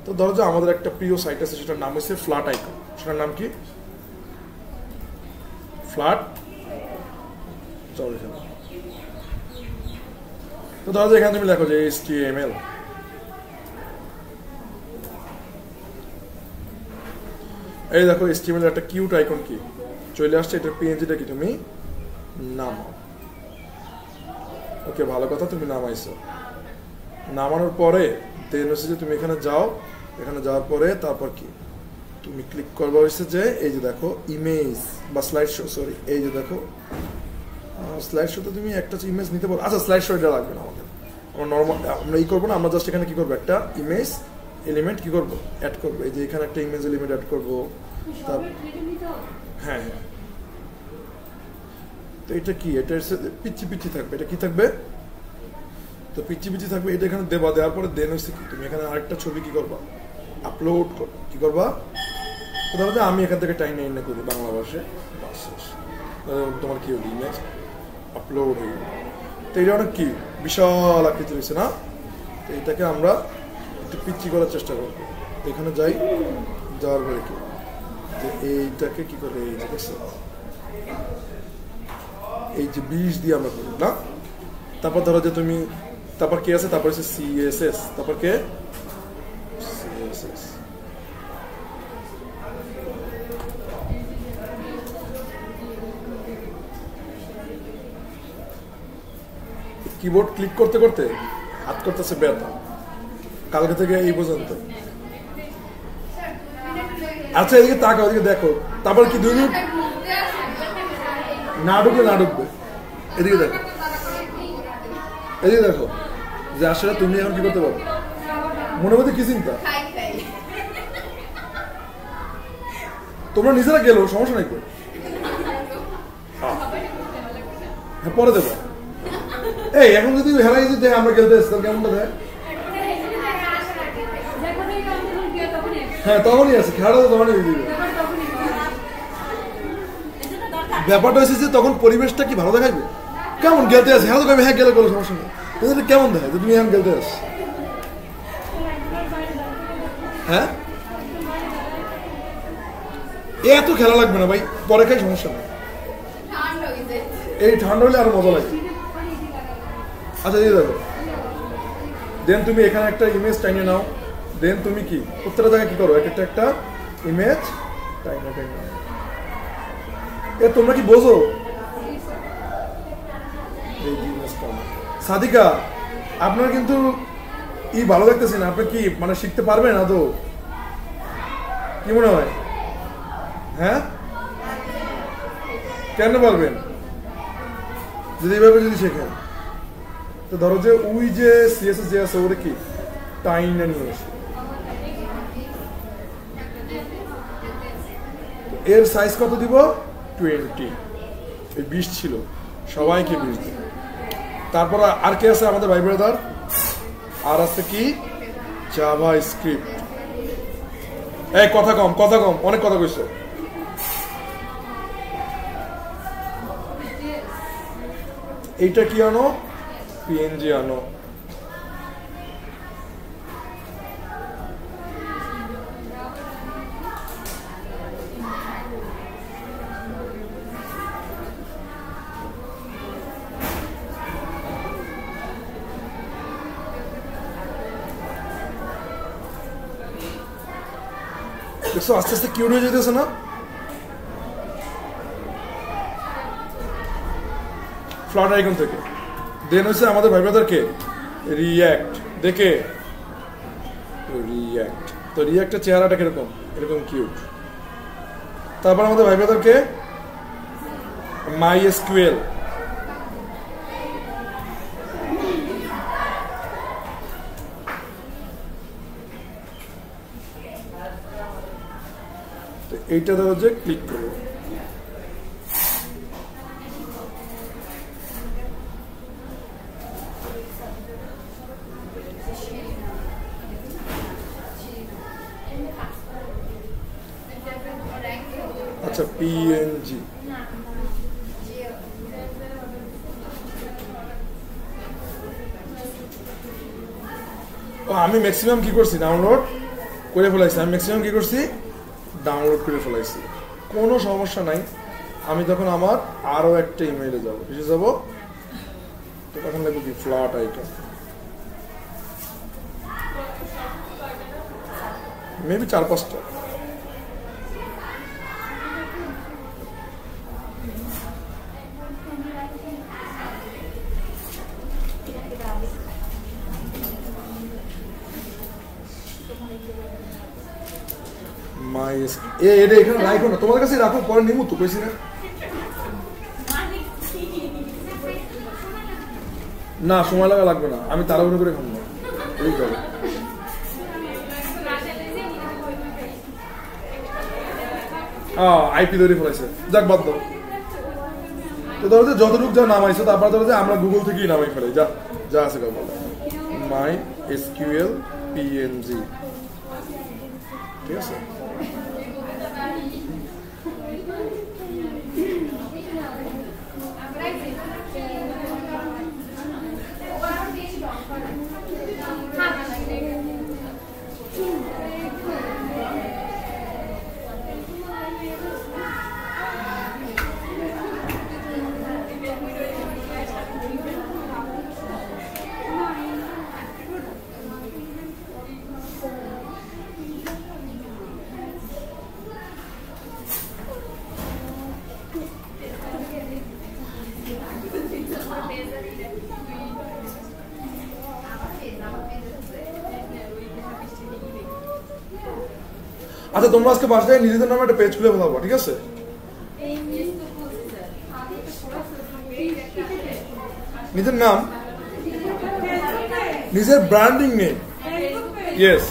তো ধরো যে আমাদের একটা প্রিয় সাইট আছে, সেটার নাম হচ্ছে ফ্ল্যাট আইকন। সেটার নাম কি? ফ্ল্যাট। তো ধরো যে এখানে তুমি লেখো যে HTML, এই দেখো HTML একটা কিউট আইকন কি চলে আসছে। এটা PNG-টা কি তুমি নামাও। ওকে, ভালো কথা, তুমি নামাইছো। নামানোর পরে দেন হচ্ছে যে তুমি এখানে যাও, এখানে যাওয়ার পরে তারপর কি তুমি ক্লিক করবা হচ্ছে যে এই যে দেখো ইমেজ বা স্লাইড শো, সরি এই যে দেখো স্লাইড শোতে তুমি একটা ইমেজ নিতে পারো। আচ্ছা, স্লাইড শো এটা লাগবে না আমাদের, আমরা নর্মাল আমরা এই করবো না, আমরা জাস্ট এখানে কি করবো, একটা ইমেজ এলিমেন্ট কি করবো, অ্যাড করবো। এই যে এখানে একটা ইমেজ এলিমেন্ট অ্যাড করবো। হ্যাঁ হ্যাঁ, তো এটা কি, এটা পিচ্ছি পিচ্ছি থাকবে। এটা কি থাকবে? তো পিচ্ছি পিচ্ছি থাকবে। এটা এখানে দেবা, দেওয়ার পরে দেন হচ্ছে কি তুমি এখানে আরেকটা ছবি কি করবা, আপলোড করবা। কি করবা? ধরো যে আমি এখান থেকে টাইম না করি বাংলা ভাষায়, তোমার কি হলো, ইমেজ আপলোড হয়ে গেল। তো এটা অনেক কি বিশাল আকৃতি রয়েছে না? তো এটাকে আমরা একটু পিচ্ছি করার চেষ্টা করবো। এখানে যাই, যাওয়ার পরে কি যে এইটাকে কি করে, এই যে দেখছো, এই যে 20 দিয়ে আমরা করি না। তারপর ধরো যে তুমি, তারপর কি আছে, তারপর হচ্ছে CSS, তারপর কে CSS। কিবোর্ড ক্লিক করতে করতে হাত করতেছে ব্যথা কালকে থেকে এই পর্যন্ত। আচ্ছা, এদিকে তাকাও, এদিকে দেখো। তারপর কি 2 মিনিট না ঢুকবে, না ঢুকবে। এদিকে দেখো, এদিকে দেখো যে আসলে তুমি এখন কি করতে পারো, মনের মধ্যে কি চিন্তা, তোমরা নিজেরা গেলো, সমস্যা নাই। হ্যাঁ, পরে দেবো। এই এখন যদি হেরাই যদি দেয় আমরা খেলতে এসেছিলাম, কেমনটা দেয়? হ্যাঁ, তখনই আছে, খেলাটা তো তখনই দিবে। ব্যাপারটা হচ্ছে যে তখন পরিবেশটা কি ভালো দেখাইবে, কেমন গেলতে আছে। হ্যাঁ, তো হ্যাঁ গেলে কোনো সমস্যা নেই। কিন্তু কেমন দেখায় তুমি এখন গেলতে আস? হ্যাঁ, এত খেলা লাগবে না ভাই, পরে খাই, সমস্যা নেই। এই ঠান্ডা হলে আরো মজা লাগে। আচ্ছা, এই দেখো, দেন তুমি এখানে একটা ইমেজ টাইনে নাও। দেন তুমি কি প্রত্যেকটা জায়গায় কি করো, একটা একটা ইমেজ টাইনে টাইনে। এ তোমরা কি বোঝো? সাদিকা, আপনার কিন্তু ভালো দেখতেছেন, আপনি কি মানে শিখতে পারবেন আদৌ? কি মনে হয়? হ্যাঁ, কেন পারবেন? যদি এইভাবে যদি শেখেন, তো ধরো যে ওই যে সিএসএস যে আছে ওরে কি টাইম না নিয়ে আসে, এর সাইজ কত দিব? 20। এই 20 ছিল, সবাইকে 20 দিই। তারপর আর কে আছে আমাদের ভাই ব্রাদার? আর আছে কি জাভা স্ক্রিপ্ট। এই কথা কম, অনেক কথা কইছো। এইটা কি আনো? পিএনজি আনো। দেখছো আস্তে আস্তে কিউট হয়ে যেতেছে না? ফ্লট আইকন থেকে দেন হচ্ছে আমাদের ভাই ব্রাদারকে রিঅ্যাক্ট দেখে রিঅ্যাক্ট, তো রিঅ্যাক্টের চেহারাটা কিরকম? এরকম কিউট। তারপর আমাদের ভাই ব্রাদারকে মাই এসকিউএল, এইটা দেওয়া যে ক্লিক করবো। আচ্ছা পিএনজি, আমি ম্যাক্সিমাম কি করছি? ডাউনলোড করে ফেলাইছি। ডাউনলোড করে ফেলাইছি, কোনো সমস্যা নাই। আমি তখন আমার আরো একটা ইমেইলে যাবো, এসে যাবো, তো তখন লাগবে কি ফ্ল্যাট আইকন, মেবি 4-5টা। এটা এখানে রাখো না, তোমাদের কাছে রাখো, পরে নিমু তো কইছি না। না সময় লাগবে না, আমি তাড়াহুড়ো করে খাবো না। আইপি ধরে ফেলাইছে, যাক বাদ দাও। তো ধরো যে যতটুকু যা নামাইছো, তারপর ধরো যে আমরা গুগল থেকেই নামাই ফেলাই, যা আছে কথা মাই এসকিউএল পিএনজি, ঠিক আছে। আচ্ছা তোমরা আজকে বাসায় নিজেদের নামে একটা পেজ খুলে ফেলাবো, ঠিক আছে? নিজের নাম, নিজের ব্র্যান্ডিং নেম, ইয়েস।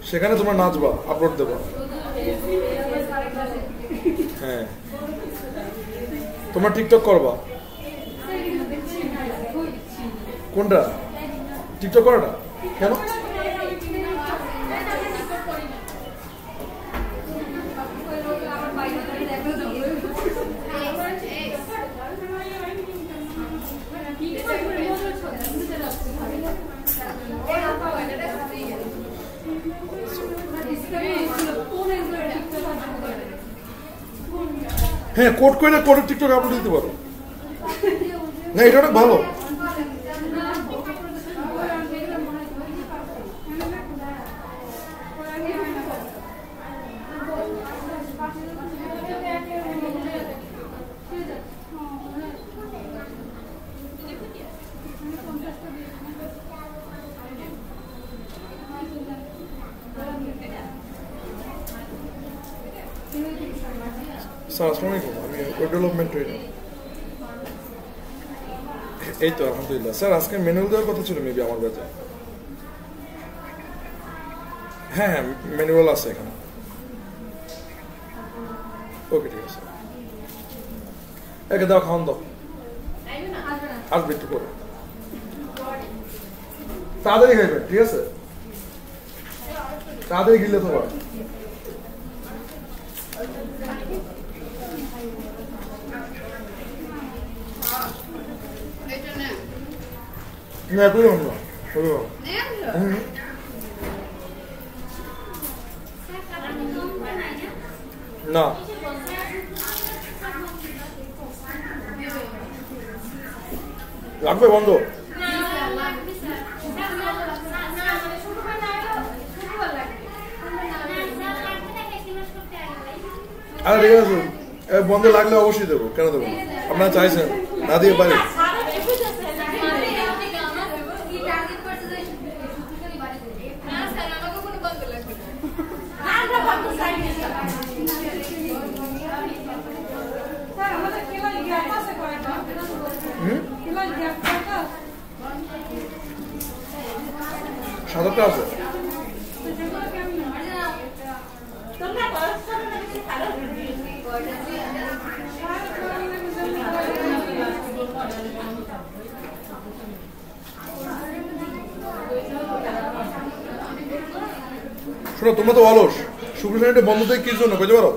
সেখানে তোমরা নাচবা, আপলোড দেবা। হ্যাঁ, তোমরা টিকটক করবা। কোনটা? টিকটক করাটা কেন? হ্যাঁ, কোড করে কোড টিকটক আপলোড দিতে পারো। না এটা অনেক ভালো। স্যার আসসালামু আলাইকুম, আমি ওয়েব ডেভেলপমেন্ট ট্রেনার। এই তো আলহামদুলিল্লাহ। স্যার আজকে ম্যানুয়াল দেওয়ার কথা ছিল মেবি আমার কাছে। হ্যাঁ হ্যাঁ ম্যানুয়াল আছে এখানে। ওকে ঠিক আছে। একে দাও, খাওয়ান দাও, আসবে একটু করে, তাড়াতাড়ি খাইবেন ঠিক আছে, তাড়াতাড়ি গিলে তো হয়। না লাগবে বন্ধ। আরে ঠিক আছে, বন্ধ লাগলে অবশ্যই দেবো, কেন দেবো? আপনারা চাইছেন, না দিয়ে পারি। সাদাটা আছে। শোনো, তোমরা তো অলস, শুক্র শনিটা বন্ধ থেকে কি জন্য বুঝতে পারো?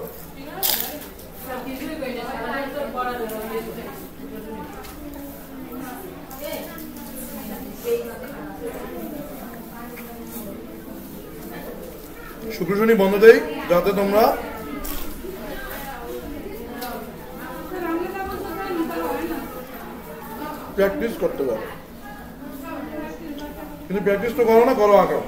শুক্র শনি বন্ধ দেই যাতে তোমরা প্র্যাকটিস করতে পারো। কিন্তু প্র্যাকটিস তো করো না, করো আঁকা।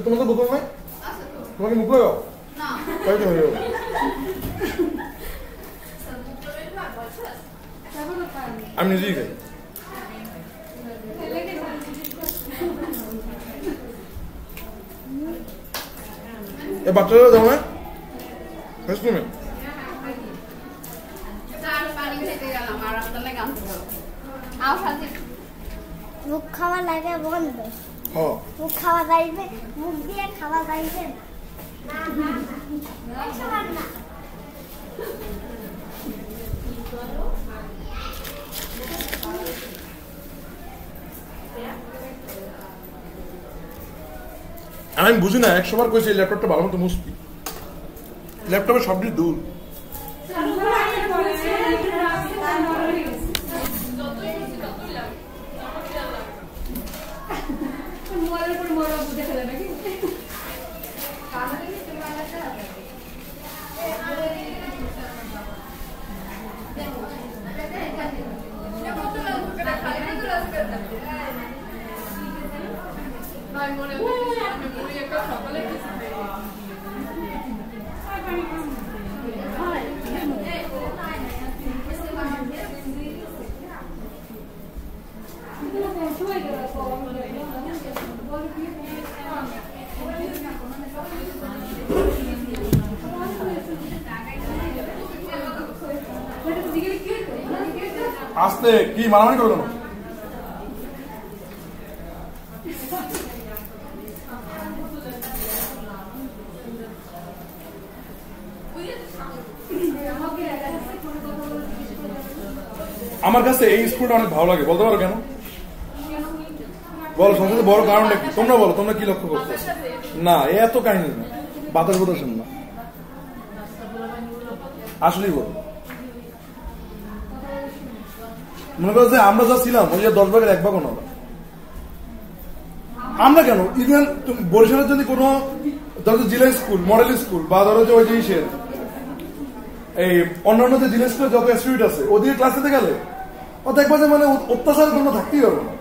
তোমার তো বোতল নাই, তোমাকে মুখ লাগাও, তাই তো হয়ে যাবে। আমি নিজেই খাই। এ বাচ্চারা যাও না তুমি মুখ খাওয়া লাগে বন্ধ, মুখ খাওয়া যাইবে, মুখ দিয়ে খাওয়া যাইবে না। আমি বুঝি না, 100 বার কইছি ল্যাপটপটা ভালো মতো মুসবি, ল্যাপটপে সব কিছু দূর। আস্তে কি মারামারি করো না। আমার কাছে এই স্কুলটা অনেক ভালো লাগে, বলতে পারো কেন? বলো, সবচেয়ে বড় কারণটা কি? তোমরা বলো, তোমরা কি লক্ষ্য করছো? না এত কাহিনী না, বাতাস বাতাস না, আসলেই বলো। মনে করো যে আমরা যা ছিলাম ওই 10 ভাগের 1 ভাগও না। আমরা কেন, ইভেন বরিশালের যদি কোনো ধরো জিলা স্কুল, মডেল স্কুল বা ধরো যে ওই জিনিসের এই অন্যান্য যে জিলা স্কুলের যত স্টুডেন্ট আছে ওদিকে ক্লাসে গেলে ও দেখবা যে মানে অত্যাচারের জন্য থাকতেই হবে না।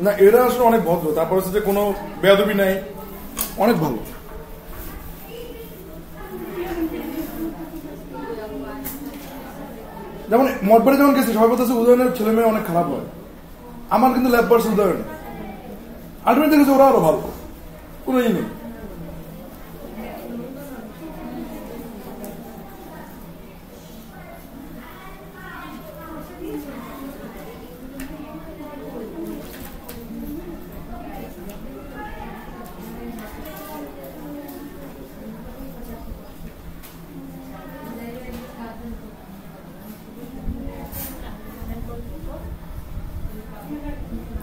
না এরা আসলে অনেক ভদ্র, তারপর হচ্ছে যে কোনো বেয়াদবি নাই, অনেক ভালো। যেমন মঠবাড়ি যখন গেছি সবাই বলতেছে উদয়নের ছেলে মেয়ে অনেক খারাপ হয়, আমার কিন্তু ল্যাব পার্স উদয়ন আলটিমেট দেখেছে ওরা আরো ভালো, কোনো ই নেই।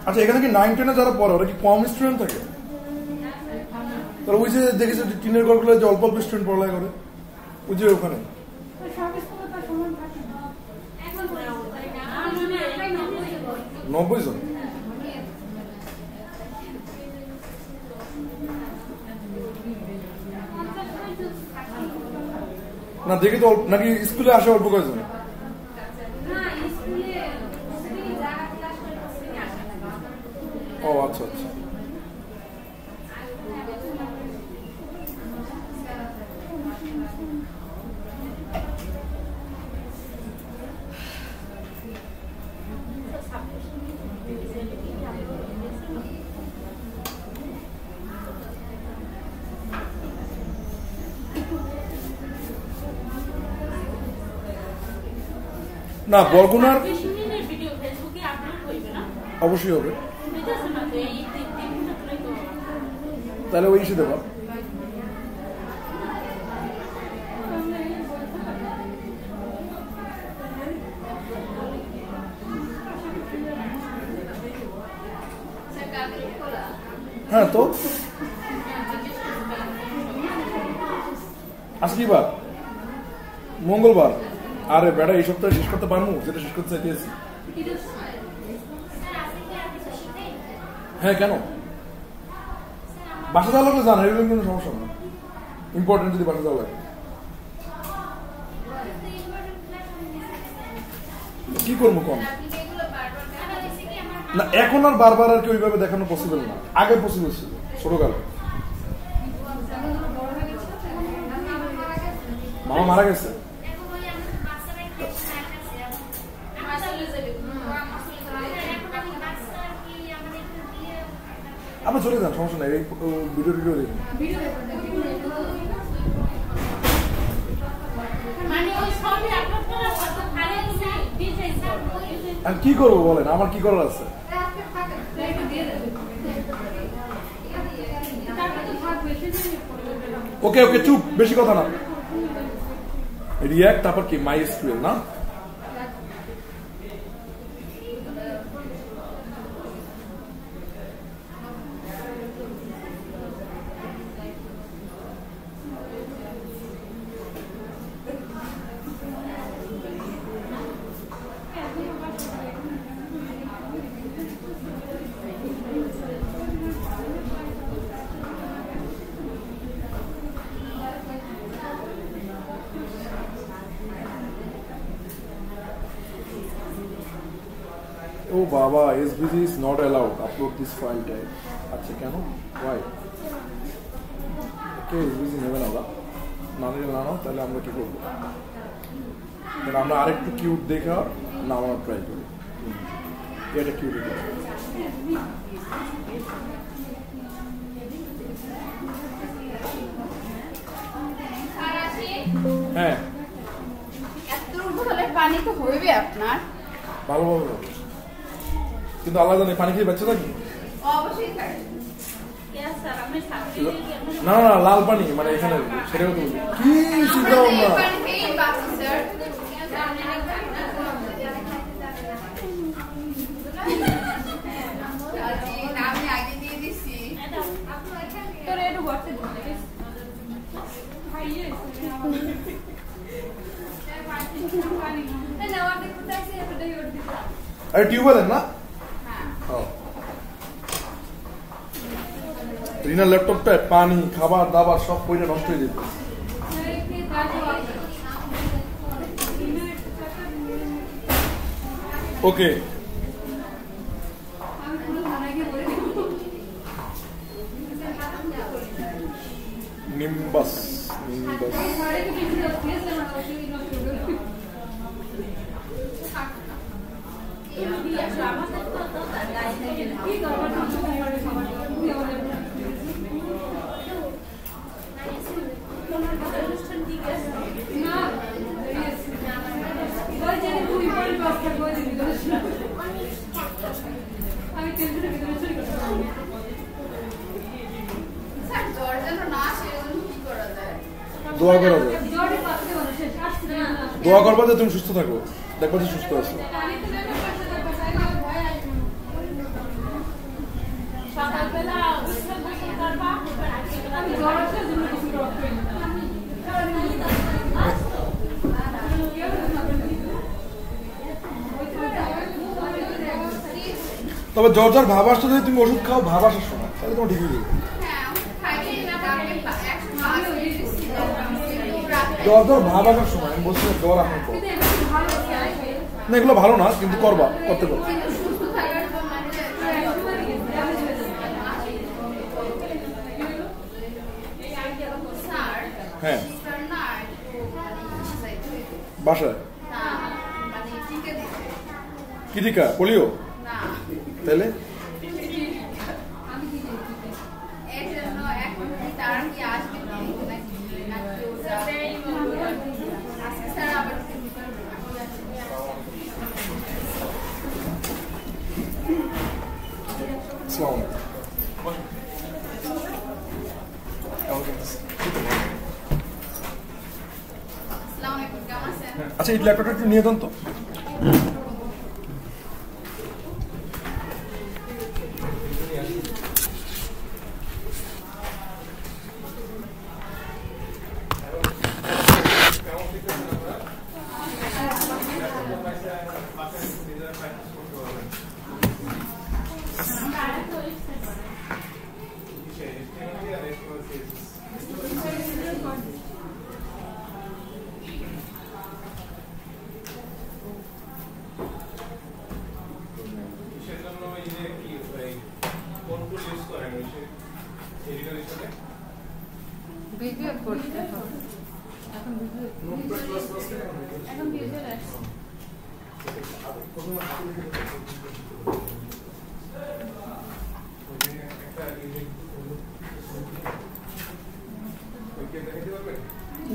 আচ্ছা এখানে কি 9-10 যারা পড়ে ওরা কি কম স্টুডেন্ট থাকে? তাহলে ওই যে দেখেছে টিনের ঘরগুলো যে অল্প অল্প স্টুডেন্ট পড়ালেখা করে ওই যে ওখানে 90 জন। না দেখি তো নাকি স্কুলে আসে অল্প কয়েকজন? ও আচ্ছা আচ্ছা। না বরগুনার অবশ্যই হবে, তাহলে ওই ইস্যু দেবা। হ্যাঁ তো আজকে বার মঙ্গলবার, আরে বেটা এই সপ্তাহে শেষ করতে পারবো যেটা শেষ করতে চাইতেছি। হ্যাঁ কেন বাসা যাওয়া লাগলে জানা এরকম কোনো সমস্যা না, ইম্পর্টেন্ট যদি বাসা যাওয়া লাগে। কি করবো কম না, এখন আর বারবার আর কি ওইভাবে দেখানো পসিবল না, আগে পসিবল ছিল ছোটকালে। মামা মারা গেছে, আপনি চলে যান সমস্যা নাই, এই ভিডিও দেখুন। আমি কি করবো বলেন, আমার কি করার আছে? ওকে ওকে চুপ, বেশি কথা না। রিয়াক্ট তারপর কি মাই স্কুল না? Oh Baba, SVG is not allowed. Upload this file type. আচ্ছা কেন? Why? Okay, SVG নেবে না, না নিলে না নাও, তাহলে আমরা কি করবো? তাহলে আমরা আরেকটু কিউট দেখা নামানোর ট্রাই করি। এটা কিউট এটা। হ্যাঁ। পানি তো হইবে আপনার। ভালো ভালো। কিন্তু আল্লাহ জানে পানি খেয়ে বাচ্চা থাকি? না না লাল পানি মানে এখানে সেটাও তো কি চিন্তা ভাবনা। আরে টিউবওয়েলের না রিনার ল্যাপটপটায় পানি খাবার দাবার সব পয়টা নষ্ট হয়ে যেত ওকে নিম্বাস দোয়া করা যায় দোয়া করবা যে তুমি সুস্থ থাকো দেখবা যে সুস্থ আছো তবে জ্বর জ্বর ভাব আসতে যদি তুমি ওষুধ খাও ভাব আসার সময় তাহলে তোমার ঠিক হয়ে যাবে জ্বর জ্বর ভাব আসার সময় আমি বলছি জ্বর আসার পর না এগুলো ভালো না কিন্তু করবা করতে পারো হ্যাঁ বাসায় কি টিকা পোলিও তাহলে আচ্ছা এই ল্যাপটপটা একটু নিয়ে দেন তো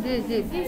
জি জি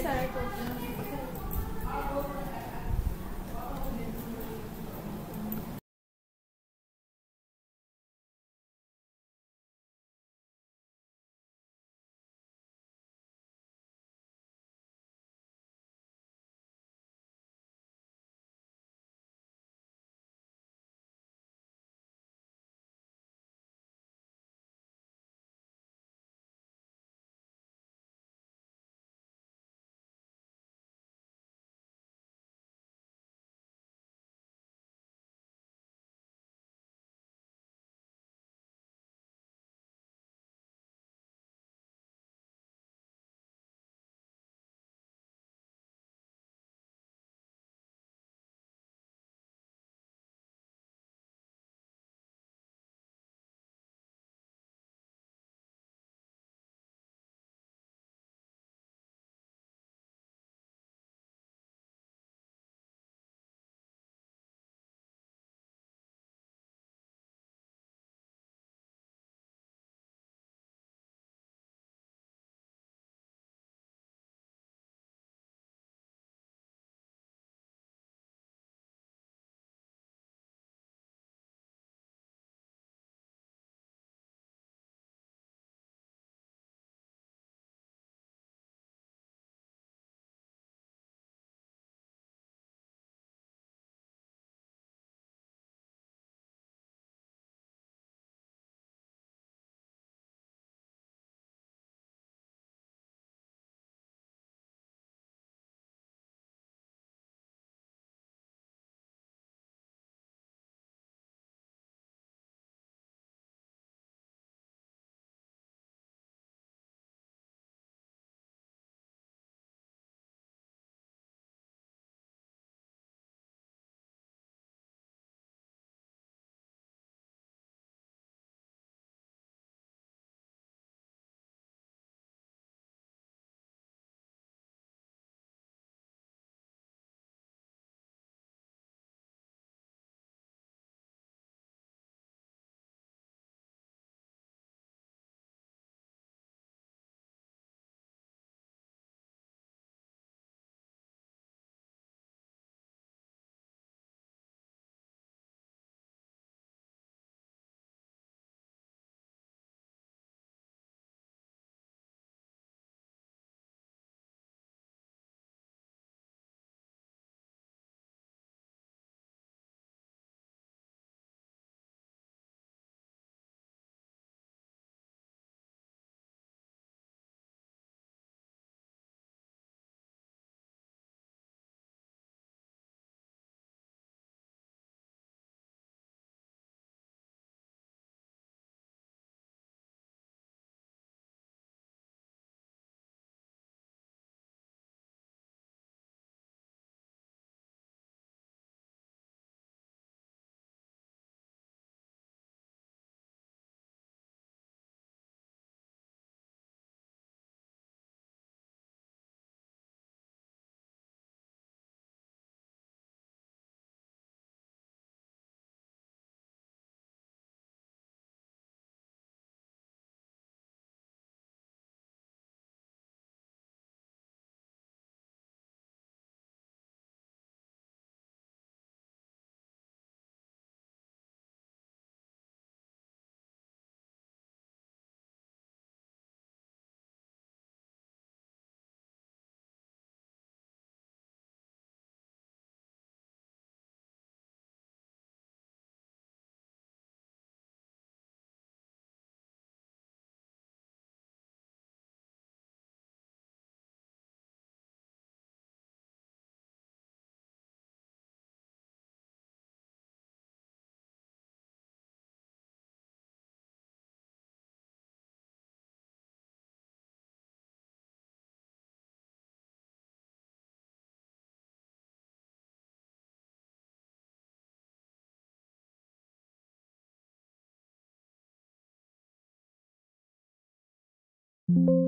না